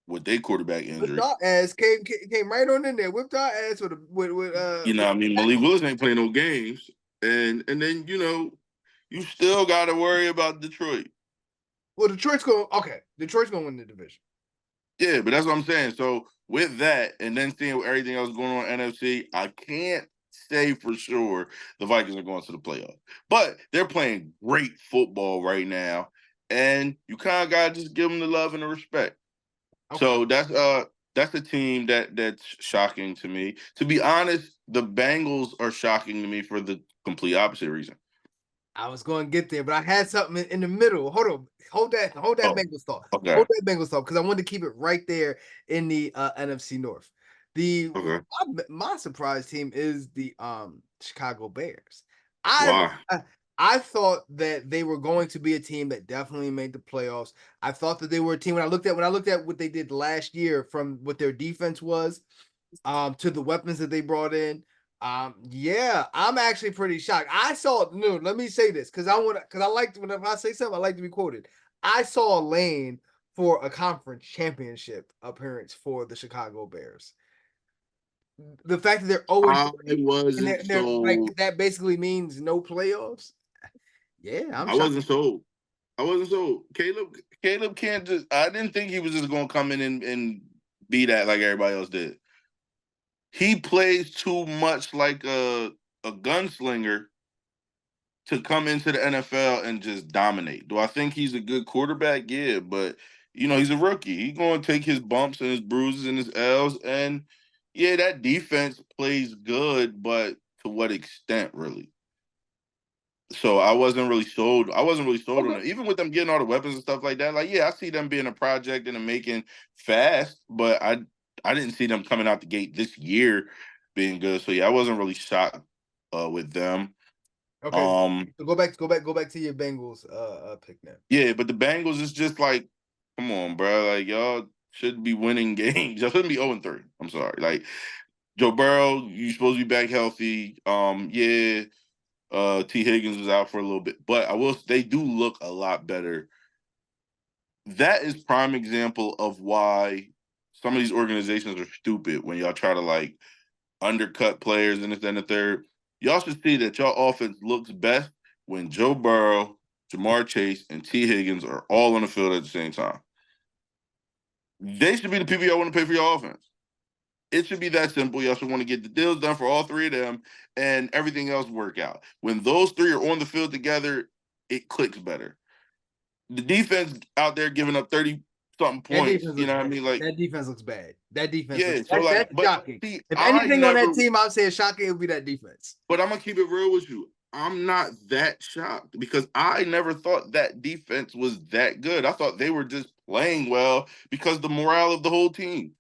with their quarterback Whipped injury. our ass came right on in there. Whipped our ass with I mean, Malik Willis ain't playing no games. And then, you still gotta worry about Detroit. well Detroit's going okay. Detroit's going to win the division. Yeah, but that's what I'm saying. So with that, and then seeing everything else going on in NFC, I can't say for sure the Vikings are going to the playoffs. But they're playing great football right now, and you kind of gotta just give them the love and the respect. Okay. So that's a team that's shocking to me. To be honest, the Bengals are shocking to me for the complete opposite reason. I was going to get there, but I had something in the middle. Hold on. Hold that Oh, Bengals thought. okay, Hold that Bengals thought because I wanted to keep it right there in the NFC North. The okay. my surprise team is the Chicago Bears. I, Why? I I thought that they were going to be a team that definitely made the playoffs. I thought that they were a team when I looked at what they did last year from what their defense was to the weapons that they brought in. Yeah, I'm actually pretty shocked. I saw no, let me say this because I like whenever I say something, I like to be quoted. I saw a lane for a conference championship appearance for the Chicago Bears. The fact that they're 0 I 3 and wasn't they're like so that basically means no playoffs. Yeah, I'm I shocked. wasn't sold. I wasn't sold. Caleb can't just I didn't think he was just gonna come in and be that like everybody else did. He plays too much like a gunslinger to come into the NFL and just dominate. Do I think he's a good quarterback? Yeah, but he's a rookie. He's going to take his bumps and his bruises and his L's, and yeah, that defense plays good, but to what extent, really? So I wasn't really sold. I wasn't really sold on Okay. it. Even with them getting all the weapons and stuff like that. Like, yeah, I see them being a project and making fast, but I didn't see them coming out the gate this year being good. So yeah, I wasn't really shocked with them. Okay. Um, So go back to your Bengals pick now. Yeah, but the Bengals is just like, come on, bro. Like y'all should be winning games. Y'all shouldn't be 0-3. I'm sorry. Like Joe Burrow, you supposed to be back healthy. Yeah, T. Higgins was out for a little bit, but they do look a lot better. That is prime example of why some of these organizations are stupid when y'all try to like undercut players and this and the third. Y'all should see that y'all offense looks best when Joe Burrow, Jamar Chase, and T. Higgins are all on the field at the same time. They should be the people y'all want to pay for your offense. It should be that simple. Y'all should want to get the deals done for all three of them and everything else work out. When those three are on the field together, it clicks better. The defense out there giving up 30 something That points, defense you looks know what I bad. mean? Like, That defense looks bad. That defense looks yeah, so like, that's but shocking. see, If anything on that team, I'd say is shocking, it would be that defense. but I'm gonna keep it real with you. I'm not that shocked because I never thought that defense was that good. I thought they were just playing well because the morale of the whole team.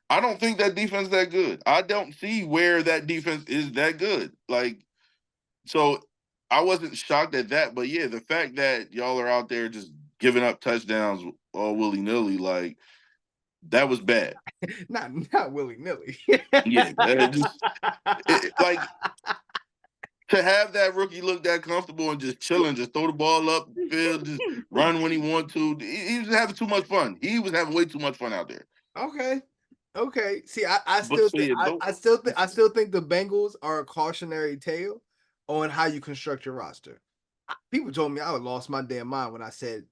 I don't think that defense is that good. I don't see where that defense is that good. Like, so I wasn't shocked at that, but yeah, the fact that y'all are out there just giving up touchdowns all willy nilly, like that was bad. Not willy nilly. Yeah, like to have that rookie look that comfortable and just chilling, just throw the ball up the field, just run when he want to. He was having too much fun. He was having way too much fun out there. Okay. Okay. See, I But still so think yeah, I still think the Bengals are a cautionary tale on how you construct your roster. People told me I would lost my damn mind when I said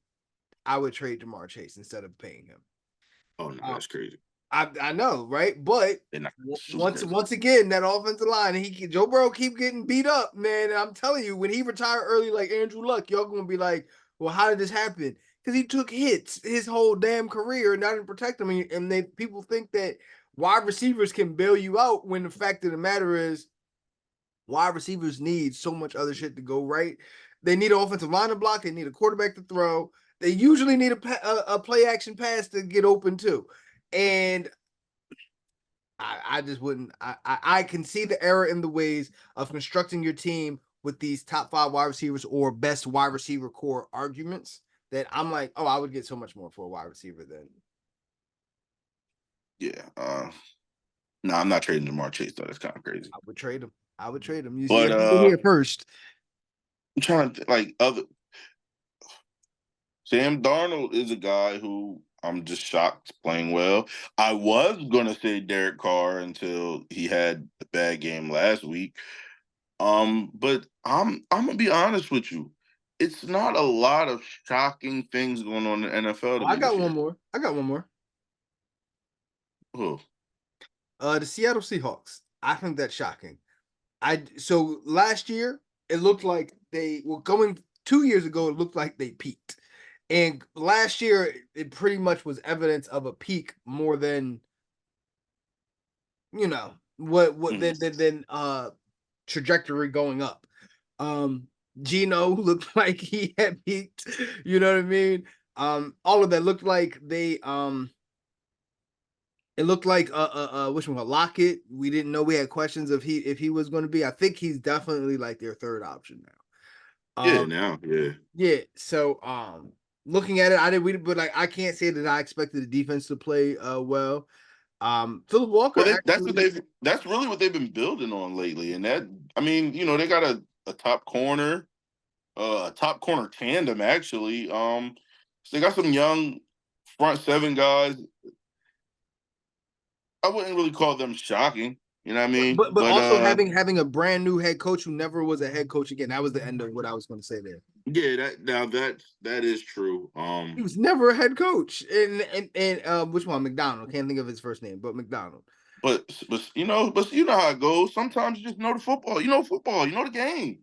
I would trade Jamar Chase instead of paying him. oh no, Uh, that's crazy. I know, right? But And that's super once crazy. once again, that offensive line, Joe Burrow keep getting beat up, man. And I'm telling you, when he retired early, like Andrew Luck, y'all gonna be like, well, how did this happen? Because he took hits his whole damn career and I didn't protect him. And they people think that wide receivers can bail you out when the fact of the matter is wide receivers need so much other shit to go right. They need an offensive line to block. They need a quarterback to throw. They usually need a play action pass to get open too. And I just wouldn't. I can see the error in the ways of constructing your team with these top 5 wide receivers or best wide receiver core arguments. That I'm like, oh, I would get so much more for a wide receiver than Yeah. No, I'm not trading Jamar Chase though. That's kind of crazy. I would trade him. I would trade him. You But heard it here first. I'm trying to like other Sam Darnold is a guy who I'm just shocked playing well. I was gonna say Derek Carr until he had the bad game last week. But I'm gonna be honest with you. It's not a lot of shocking things going on in the NFL Oh, to I me got this one year. more. I got one more. Oh, The Seattle Seahawks. I think that's shocking. I so last year it looked like they were going 2 years ago. It looked like they peaked, and last year it pretty much was evidence of a peak more than what mm, then trajectory going up. Um, Gino looked like he had peaked. You know what I mean? All of that looked like they it looked like which one? Lockett. We didn't know we had questions if he was going to be. I think he's definitely like their third option now. yeah, now, yeah. Yeah. So looking at it, I didn't read it, but like I can't say that I expected the defense to play well. Philip Walker Well, actually. that's really what they've been building on lately, and that I mean, they got a top corner, a top corner tandem actually. So they got some young front seven guys. I wouldn't really call them shocking. You know what I mean? But also having a brand new head coach who never was a head coach again. That was the end of what I was going to say there. yeah, that is true. He was never a head coach. And which one? McDonald. Can't think of his first name, but McDonald. But you know how it goes. Sometimes you just know the football. You know football. You know the game.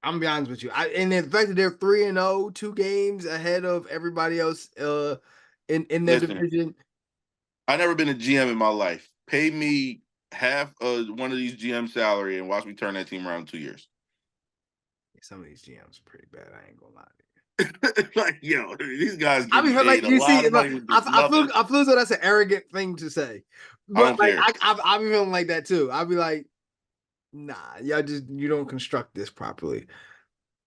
I'm gonna be honest with you. And the fact that they're 3-0, 2 games ahead of everybody else in their Listen, division. I never been a GM in my life. Pay me half of one of these GM salary and watch me turn that team around in 2 years. Some of these GMs are pretty bad. I ain't gonna lie to you. Like, yo, these guys I getting mean, like paid a you lot see, of like, money to do I feel nothing. I feel as though that's an arrogant thing to say, I but don't like care. I be feeling like that too. I'll be like, nah, you don't construct this properly.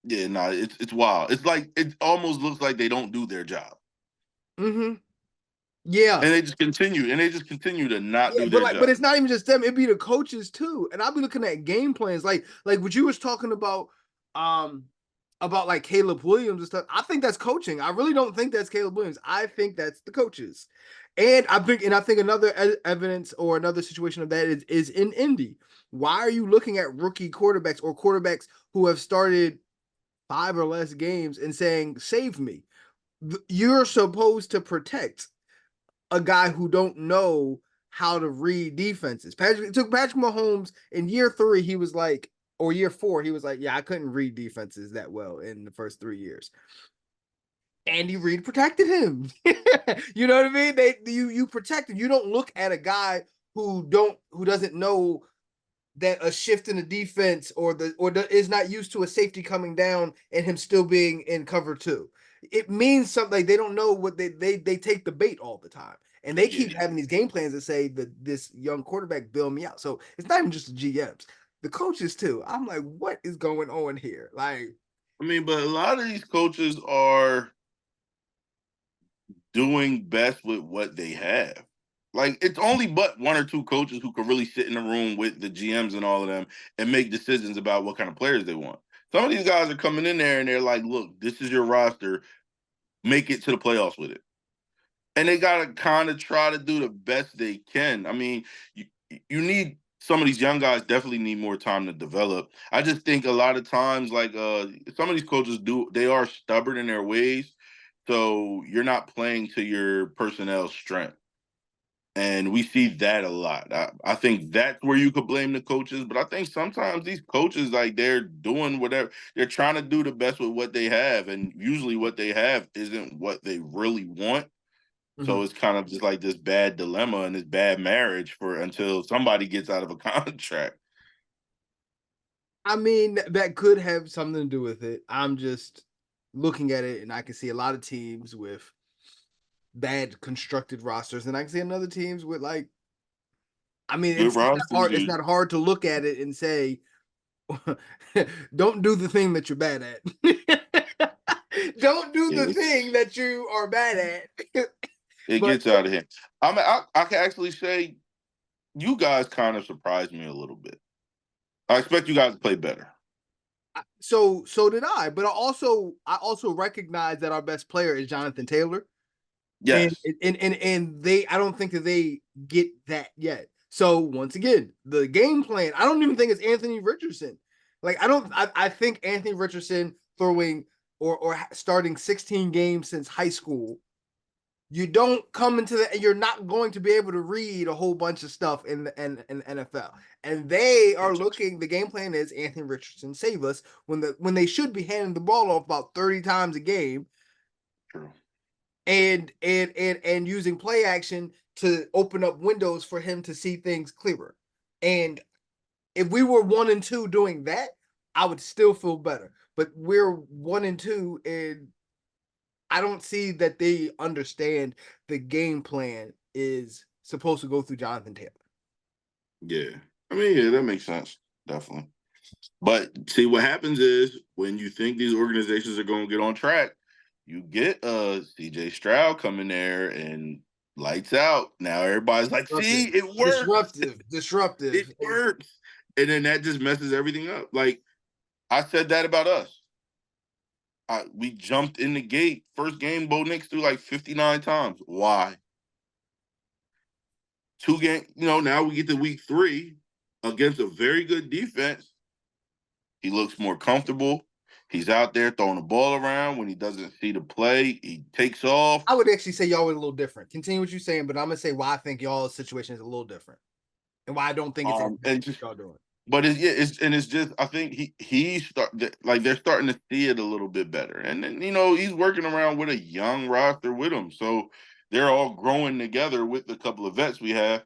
Yeah, no, it's wild. It's like it almost looks like they don't do their job. Mm-hmm. Yeah. And they just continue to not Yeah, do their but job. it's not even just them, it'd be the coaches too. And I'll be looking at game plans, like what you was talking about like Caleb Williams and stuff. I think that's coaching. I really don't think that's Caleb Williams. I think that's the coaches. And I think another evidence or another situation of that is in Indy. Why are you looking at rookie quarterbacks or quarterbacks who have started 5 or less games and saying, "Save me"? You're supposed to protect a guy who don't know how to read defenses. It took Patrick Mahomes in year 3. He was like, or year 4, he was like, yeah, I couldn't read defenses that well in the first 3 years. Andy Reid protected him. You know what I mean? You protect him. You don't look at a guy who doesn't know that a shift in the defense is not used to a safety coming down and him still being in cover 2. It means something. Like they don't know what they take the bait all the time, and they Yeah. keep having these game plans that say that this young quarterback bail me out. So it's not even just the GMs, the coaches too. I'm like, what is going on here? Like, I mean, but a lot of these coaches are doing best with what they have. Like it's only but one or two coaches who can really sit in the room with the GMs and all of them and make decisions about what kind of players they want. Some of these guys are coming in there and they're like, "Look, this is your roster. Make it to the playoffs with it." And they gotta kind of try to do the best they can. I mean, you need some of these young guys definitely need more time to develop. I just think a lot of times, like some of these coaches they are stubborn in their ways, so you're not playing to your personnel's strength. And we see that a lot. I think that's where you could blame the coaches, but I think sometimes these coaches, like they're doing whatever they're trying to do the best with what they have, and usually what they have isn't what they really want. mm-hmm. So it's kind of just like this bad dilemma and this bad marriage for until somebody gets out of a contract. I mean, that could have something to do with it. I'm just looking at it, and I can see a lot of teams with bad constructed rosters, and I can see another teams with like, I mean, Good it's not rosters, hard. It's you not hard to look at it and say, don't do the thing that you're bad at. Don't do the thing it's that you are bad at. it But gets out of hand. I can actually say you guys kind of surprised me a little bit. I expect you guys to play better. so did I. But I also recognize that our best player is Jonathan Taylor. And Yes. they I don't think that they get that yet. So once again, the game plan, I don't even think it's Anthony Richardson. Like I think Anthony Richardson throwing or starting 16 games since high school, you don't come into you're not going to be able to read a whole bunch of stuff in the NFL. And they are looking, the game plan is Anthony Richardson save us when they should be handing the ball off about 30 times a game True. and using play action to open up windows for him to see things clearer. And if we were 1-2 doing that, I would still feel better. But we're 1-2, and I don't see that they understand the game plan is supposed to go through Jonathan Taylor. Yeah. I mean, yeah, that makes sense. Definitely. But see, what happens is when you think these organizations are going to get on track, you get CJ Stroud coming there and lights out. Now everybody's like, see, Disruptive, it works. disruptive, It disruptive. works. And then that just messes everything up. Like I said that about us. We jumped in the gate. First game, Bo Nix threw like 59 times. Why? 2 game, now we get to week 3 against a very good defense. He looks more comfortable. He's out there throwing the ball around. When he doesn't see the play, he takes off. I would actually say y'all were a little different. Continue what you're saying, but I'm gonna say why I think y'all's situation is a little different, and why I don't think it's as bad And as just y'all doing. But it's just I think they're starting to see it a little bit better, and then he's working around with a young roster with him, so they're all growing together with the couple of vets we have.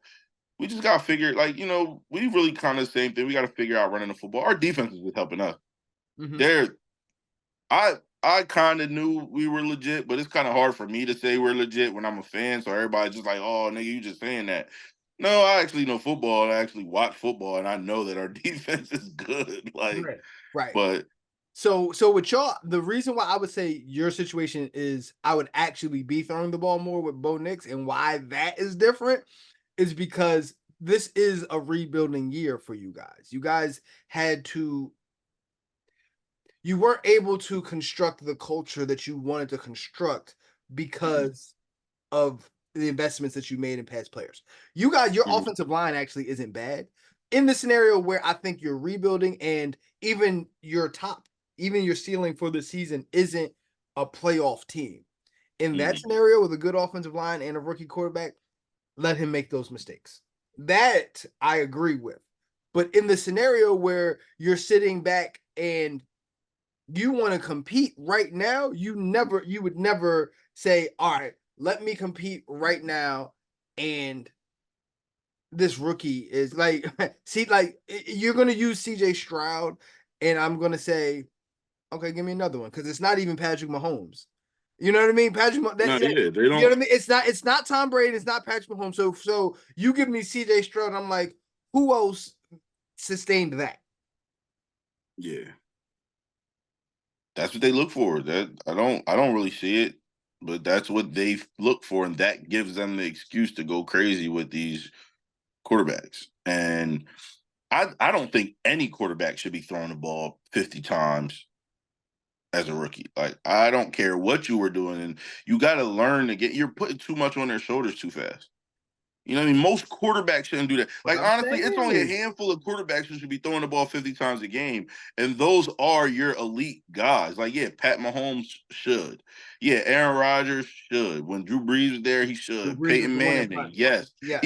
We just gotta figure we really kind of the same thing. We got to figure out running the football. Our defense is just helping us. Mm-hmm. They're I kind of knew we were legit, but it's kind of hard for me to say we're legit when I'm a fan. So everybody's just like, "Oh, nigga, you just saying that." No, I actually know football. And I actually watch football, and I know that our defense is good. Like, Right. Right. but So with y'all, the reason why I would say your situation is I would actually be throwing the ball more with Bo Nix, and why that is different is because this is a rebuilding year for you guys. You guys had to you weren't able to construct the culture that you wanted to construct because of the investments that you made in past players. You got your Mhm, offensive line actually isn't bad in the scenario where I think you're rebuilding, and even even your ceiling for the season isn't a playoff team. In that mhm, scenario with a good offensive line and a rookie quarterback, let him make those mistakes. That I agree with. But in the scenario where you're sitting back and you want to compete right now, you would never say, all right, let me compete right now. And this rookie is like, see, like you're gonna use CJ Stroud, and I'm gonna say, okay, give me another one, because it's not even Patrick Mahomes. You know what I mean? no, yeah, they you know don't. what I mean? It's not Tom Brady, it's not Patrick Mahomes. So you give me CJ Stroud, I'm like, who else sustained that? Yeah, that's what they look for. That I don't really see it, but that's what they look for, and that gives them the excuse to go crazy with these quarterbacks. And I don't think any quarterback should be throwing the ball 50 times as a rookie. Like, I don't care what you were doing, and you got to learn to you're putting too much on their shoulders too fast. You know what I mean? Most quarterbacks shouldn't do that. What Like, I'm honestly, it's saying only a is, handful of quarterbacks who should be throwing the ball 50 times a game. And those are your elite guys. Like, yeah, Pat Mahomes should. Yeah, Aaron Rodgers should. When Drew Brees was there, he Drew should. Brees was Peyton the one that Manning, brought. yes. Yes.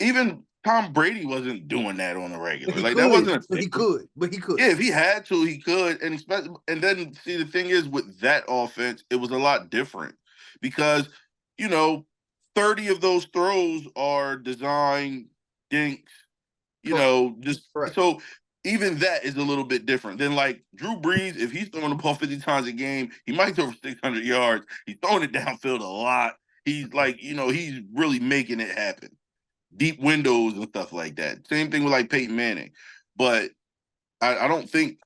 Even Tom Brady wasn't doing that on the But regular. he Like, that could. wasn't a But he thing. could. But he could. Yeah, if he had to, he could. And then see, the thing is with that offense, it was a lot different because, you know, 30 of those throws are design dinks, Correct. just Correct. so even that is a little bit different than like Drew Brees. If he's throwing the ball 50 times a game, he might throw for 600 yards. He's throwing it downfield a lot. He's like, he's really making it happen. Deep windows and stuff like that. Same thing with like Peyton Manning. But I don't think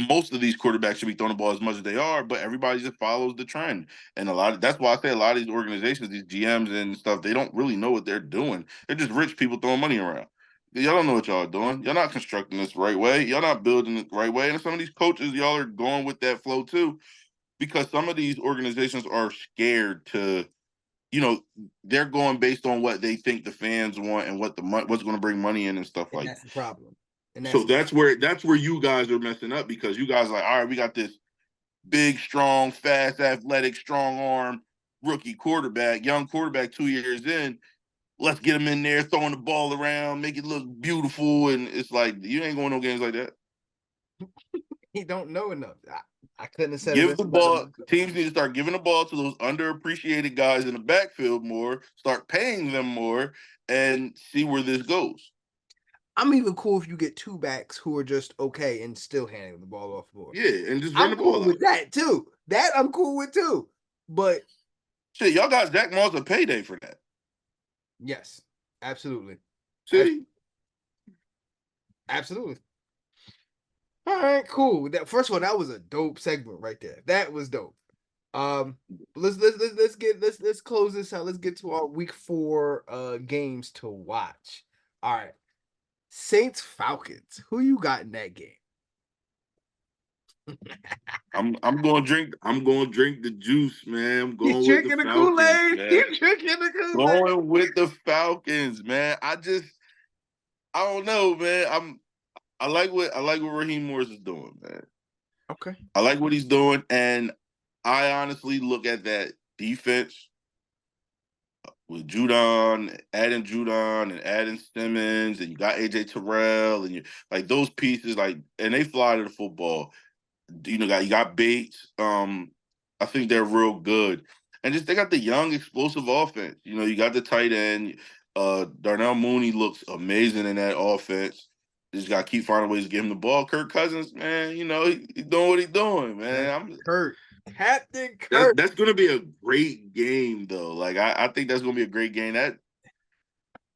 most of these quarterbacks should be throwing the ball as much as they are, but everybody just follows the trend. And that's why I say a lot of these organizations, these GMs and stuff, they don't really know what they're doing. They're just rich people throwing money around. Y'all don't know what y'all are doing. Y'all not constructing this the right way. Y'all not building it the right way. And some of these coaches, y'all are going with that flow too, because some of these organizations are scared to, you know, they're going based on what they think the fans want and what's going to bring money in and stuff And like that's the problem. And so that's that's where you guys are messing up because you guys are like, all right, we got this big, strong, fast, athletic, strong arm rookie quarterback, young quarterback 2 years in. Let's get him in there, throwing the ball around, make it look beautiful. And it's like, you ain't going no games like that. he don't know enough. I couldn't have said it Give any the better ball. myself. Teams need to start giving the ball to those underappreciated guys in the backfield more, start paying them more, and see where this goes. I'm even cool if you get two backs who are just okay and still handing the ball off the board. Yeah, and just run I'm the cool ball with out. that too. That I'm cool with too. But Shit, y'all got Zach Moss a payday for that. yes, absolutely. See? Absolutely. All right, cool. That first of all, that was a dope segment right there. That was dope. Um, let's close this out. Let's get to our week 4 games to watch. All right, Saints Falcons. Who you got in that game? I'm gonna drink the juice, man. I'm He's going with the drinking the Falcons, Kool-Aid. man. He's drinking the Kool-Aid. Going with the Falcons, man. I don't know, man. I like what Raheem Morris is doing, man. Okay. I like what he's doing, and I honestly look at that defense with Judon and adding Simmons, and you got AJ Terrell, and you like those pieces, like, and they fly to the football. You got Bates. I think they're real good, and just they got the young, explosive offense. You got the tight end. Darnell Mooney looks amazing in that offense. Just got to keep finding ways to give him the ball. Kirk Cousins, man, he's doing what he's doing, man. Captain Kurt. That's going to be a great game, though. Like I think that's going to be a great game.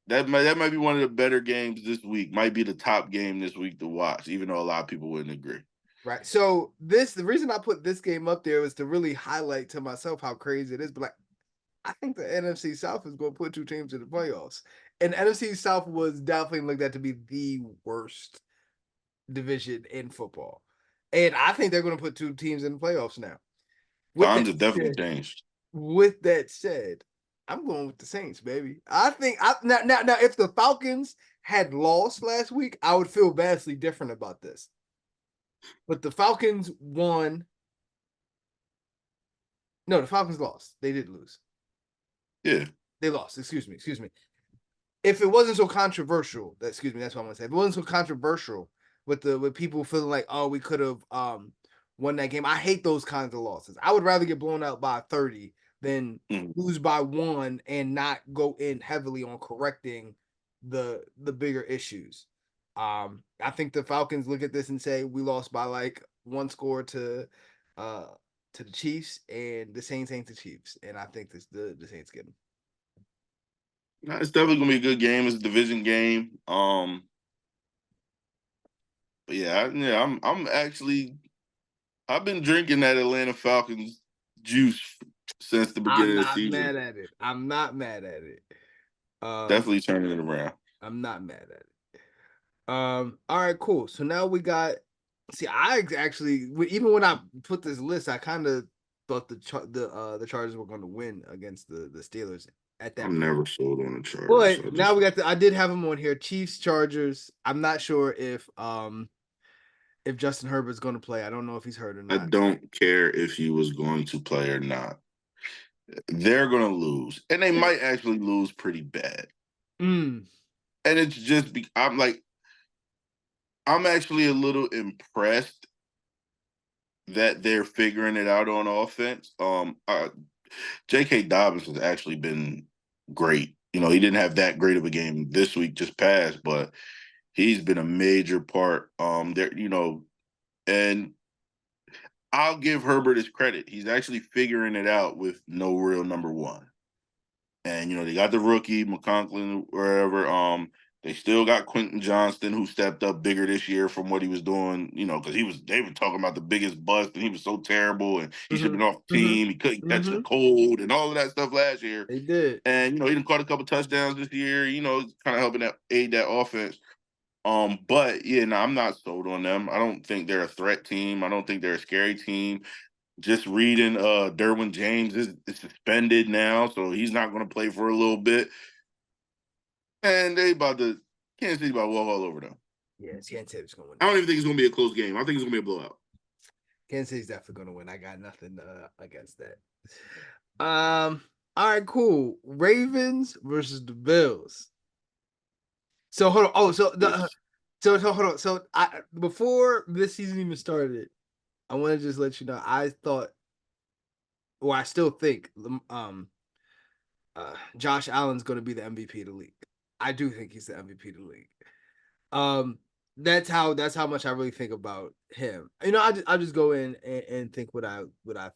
That might be one of the better games this week. Might be the top game this week to watch, even though a lot of people wouldn't agree. Right. So the reason I put this game up there was to really highlight to myself how crazy it is. But like, I think the NFC South is going to put two teams in the playoffs, and NFC South was definitely looked at to be the worst division in football, and I think they're going to put two teams in the playoffs now. With Times that have definitely said, changed. with that said, I'm going with the Saints, baby. I think now if the Falcons had lost last week, I would feel vastly different about this. But the Falcons won. No, the Falcons lost. They did lose. Yeah. They lost. Excuse me. If it wasn't so controversial, that's what I'm gonna say. If it wasn't so controversial with people feeling like, oh, we could have won that game. I hate those kinds of losses. I would rather get blown out by 30 than lose by 1 and not go in heavily on correcting the bigger issues. I think the Falcons look at this and say we lost by like 1 score to the Chiefs, and the Saints ain't the Chiefs, and I think the Saints get them. It's definitely gonna be a good game. It's a division game. But yeah, I'm actually I've been drinking that Atlanta Falcons juice since the I'm beginning of the not season. mad at it. I'm not mad at it. Definitely turning it around. I'm not mad at it. All right, cool. So now we got. See, I actually, even when I put this list, I kind of thought the Chargers were going to win against the Steelers at that I'm point. never sold on the Chargers. But now we got I did have them on here. Chiefs, Chargers. I'm not sure if Justin Herbert's going to play. I don't know if he's hurt or I not. don't care if he was going to play or not. They're gonna lose, and they might actually lose pretty bad. Mm. And it's just I'm actually a little impressed that they're figuring it out on offense. J.K. Dobbins has actually been great. He didn't have that great of a game this week just passed, but he's been a major part. There, and I'll give Herbert his credit. He's actually figuring it out with no real number one. And they got the rookie McConklin wherever. They still got Quentin Johnston, who stepped up bigger this year from what he was doing. Because they were talking about the biggest bust, and he was so terrible, and he should have been off the team. He couldn't catch the cold, and all of that stuff last year. They did, and he didn't caught a couple touchdowns this year. Kind of helping aid that offense. But yeah, no, I'm not sold on them. I don't think they're a threat team. I don't think they're a scary team. Just reading, Derwin James is suspended now, so he's not going to play for a little bit. And Kansas City about to walk all over them. Yeah, Kansas City's going to win. I don't even think it's going to be a close game. I think it's going to be a blowout. Kansas City's definitely going to win. I got nothing against that. All right, cool. Ravens versus the Bills. So hold on. Oh, so hold on. So before this season even started, I want to just let you know I thought, or I still think, Josh Allen's going to be the MVP of the league. I do think he's the MVP of the league. That's how much I really think about him. I'll just go in and think what I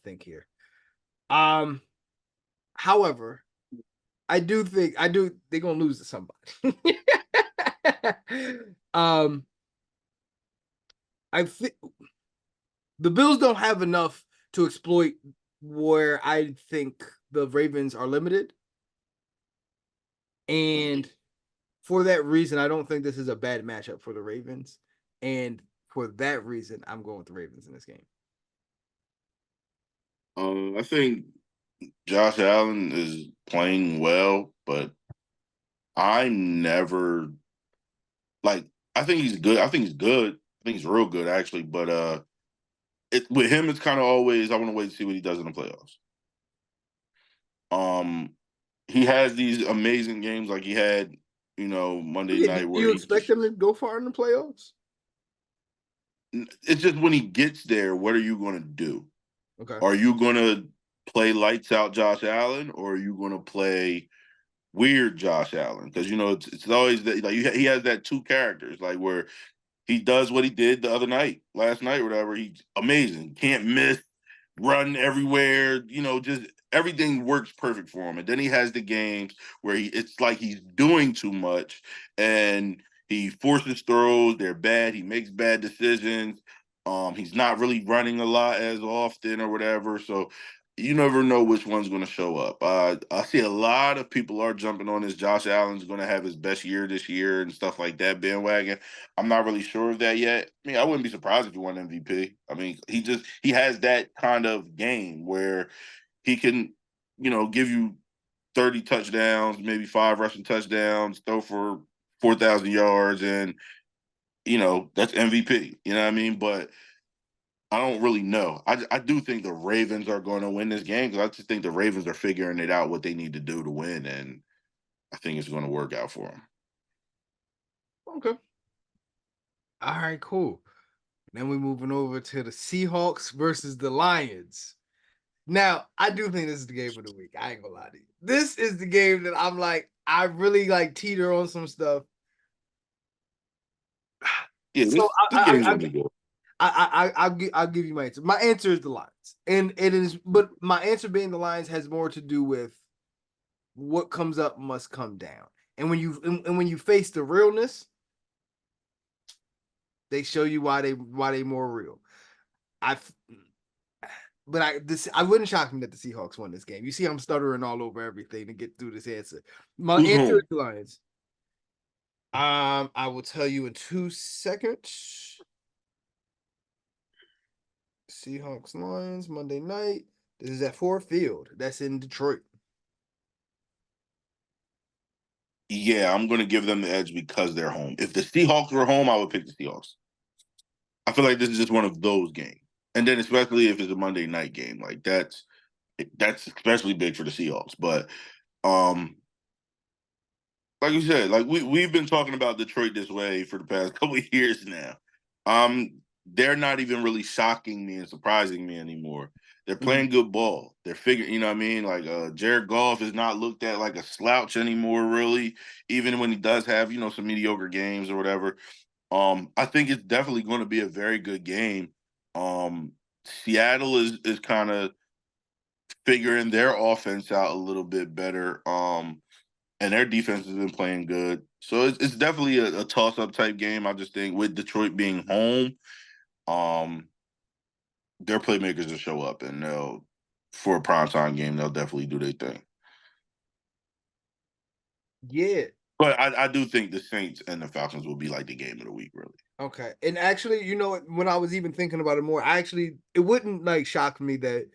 think here. However, I do think they're gonna lose to somebody. I think the Bills don't have enough to exploit where I think the Ravens are limited. And for that reason, I don't think this is a bad matchup for the Ravens. And for that reason, I'm going with the Ravens in this game. I think Josh Allen is playing well, but I never like. I think he's good. I think he's good. I think he's real good actually. But with him, it's kind of always I want to wait to see what he does in the playoffs. Um, he has these amazing games like he had, Monday Yeah, do night where you he expect just. them to go far in the playoffs? It's just when he gets there, what are you going to do? Okay. Are you going to play lights out Josh Allen, or are you going to play weird Josh Allen? Because it's always that like he has that two characters like where he does what he did the other night, last night, or whatever. He's amazing, can't miss, run everywhere. Just everything works perfect for him. And then he has the games where it's like he's doing too much, and he forces throws. They're bad. He makes bad decisions. He's not really running a lot as often or whatever. So you never know which one's going to show up. I see a lot of people are jumping on this. Josh Allen's going to have his best year this year and stuff like that bandwagon. I'm not really sure of that yet. I mean, I wouldn't be surprised if he won MVP. I mean, he has that kind of game where he can, give you 30 touchdowns, maybe 5 rushing touchdowns, throw for 4,000 yards, and that's MVP. You know what I mean? But I don't really know. I do think the Ravens are going to win this game because I just think the Ravens are figuring it out what they need to do to win, and I think it's going to work out for them. Okay. All right, cool. Then we're moving over to the Seahawks versus the Lions. Now, I do think this is the game of the week. I ain't gonna lie to you. This is the game that I'm like, I really like teeter on some stuff. Yeah, So this game's going to be good. I'll give you my answer. My answer is the Lions, and it is, but my answer being the Lions has more to do with what comes up must come down. And when you face the realness, they show you why they more real. I but I wouldn't shock me that the Seahawks won this game. You see, I'm stuttering all over everything to get through this answer. My Who's answer home? is the Lions. I will tell you in 2 seconds. Seahawks Lions Monday night. This is at Ford Field. That's in Detroit. Yeah, I'm going to give them the edge because they're home. If the Seahawks were home, I would pick the Seahawks. I feel like this is just one of those games. And then especially if it's a Monday night game, like that's especially big for the Seahawks. But um like you said, like we've been talking about Detroit this way for the past couple of years now. They're not even really shocking me and surprising me anymore. They're Mhm. playing good ball. They're figuring, you know what I mean? Like Jared Goff is not looked at like a slouch anymore, really, even when he does have, some mediocre games or whatever. I think it's definitely going to be a very good game. Seattle is kind of figuring their offense out a little bit better. And their defense has been playing good. So it's definitely a toss up type game. I just think with Detroit being home, um, their playmakers will show up and they'll for a primetime game, they'll definitely do their thing. Yeah. But I do think the Saints and the Falcons will be like the game of the week, really. Okay. And actually, when I was even thinking about it more, it wouldn't like shock me that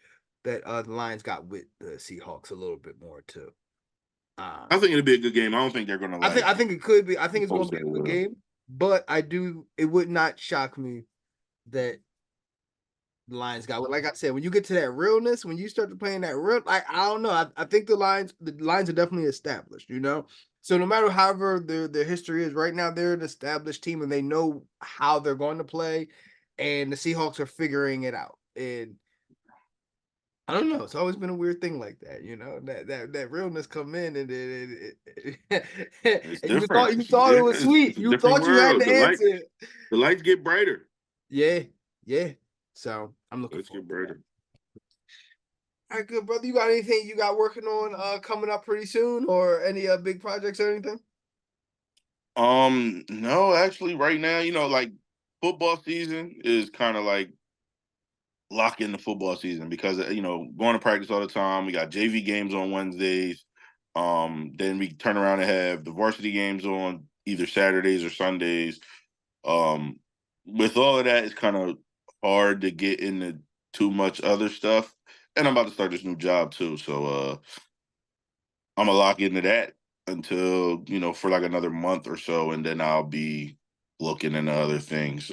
the Lions got with the Seahawks a little bit more too. I think it'll be a good game. I don't think they're gonna I like think it could be. I think it's going post to be that a good well. game, but it would not shock me that the Lions got. Like I said, when you get to that realness, when you start to playing that real, like I don't know, I think the lines are definitely established. So no matter however their history is right now, they're an established team and they know how they're going to play, and the Seahawks are figuring it out. And I don't know. It's always been a weird thing like that, that realness come in and It's and you different. thought it was sweet. It's a You different thought you had world. the answer. The lights get brighter. Yeah, yeah. So I'm looking Lights forward get to that. brighter. All right, good brother. You got anything you got working on coming up pretty soon, or any big projects or anything? No, actually, right now, like football season is kind of like lock in the football season because going to practice all the time. We got JV games on Wednesdays. Then we turn around and have the varsity games on either Saturdays or Sundays. Um, with all of that, it's kind of hard to get into too much other stuff. And I'm about to start this new job too, so I'm gonna lock into that until for like another month or so, and then I'll be looking into other things.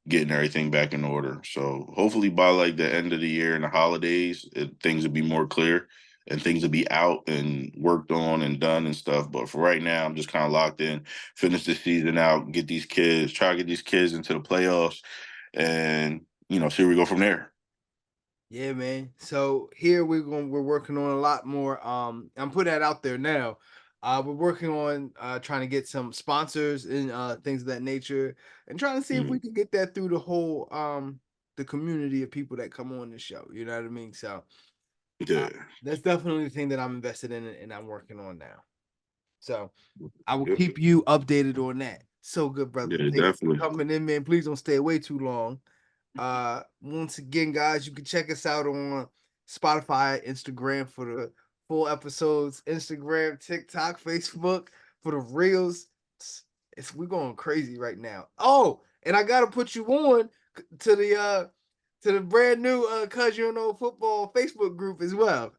Getting everything back in order. So hopefully by like the end of the year and the holidays, things will be more clear and things will be out and worked on and done and stuff. But for right now, I'm just kind of locked in, finish the season out, try to get these kids into the playoffs, and see where we go from there. Yeah, man. So here we're working on a lot more. I'm putting that out there now. We're working on trying to get some sponsors and things of that nature, and trying to see if we Mm, can get that through the whole the community of people that come on the show. You know what I mean? So yeah. that's definitely the thing that I'm invested in and I'm working on now. So I will Yep. keep you updated on that. So good, brother. Yeah, Thank you for definitely. coming in, man. Please don't stay away too long. Once again, guys, you can check us out on Spotify, Instagram for the full episodes, Instagram, TikTok, Facebook for the reels. We're going crazy right now. Oh, and I gotta put you on to the brand new Cuz You Don't Know Football Facebook group as well.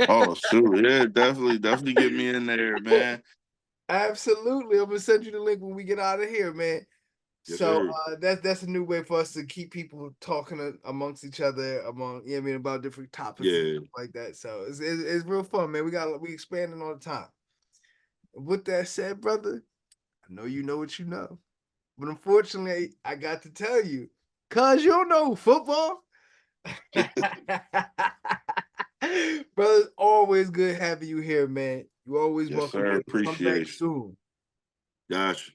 Oh shoot, yeah, definitely get me in there, man. Absolutely. I'm gonna send you the link when we get out of here, man. Yes, So sir. that's a new way for us to keep people talking amongst each other, you know what I mean, about different topics and Yeah, stuff like that. So it's real fun, man. We expanding all the time. With that said, brother, I know you know what you know, but unfortunately, I got to tell you, cause you don't know football. Brother, it's always good having you here, man. You always yes, welcome sir. to come back Appreciate you. soon. Gotcha.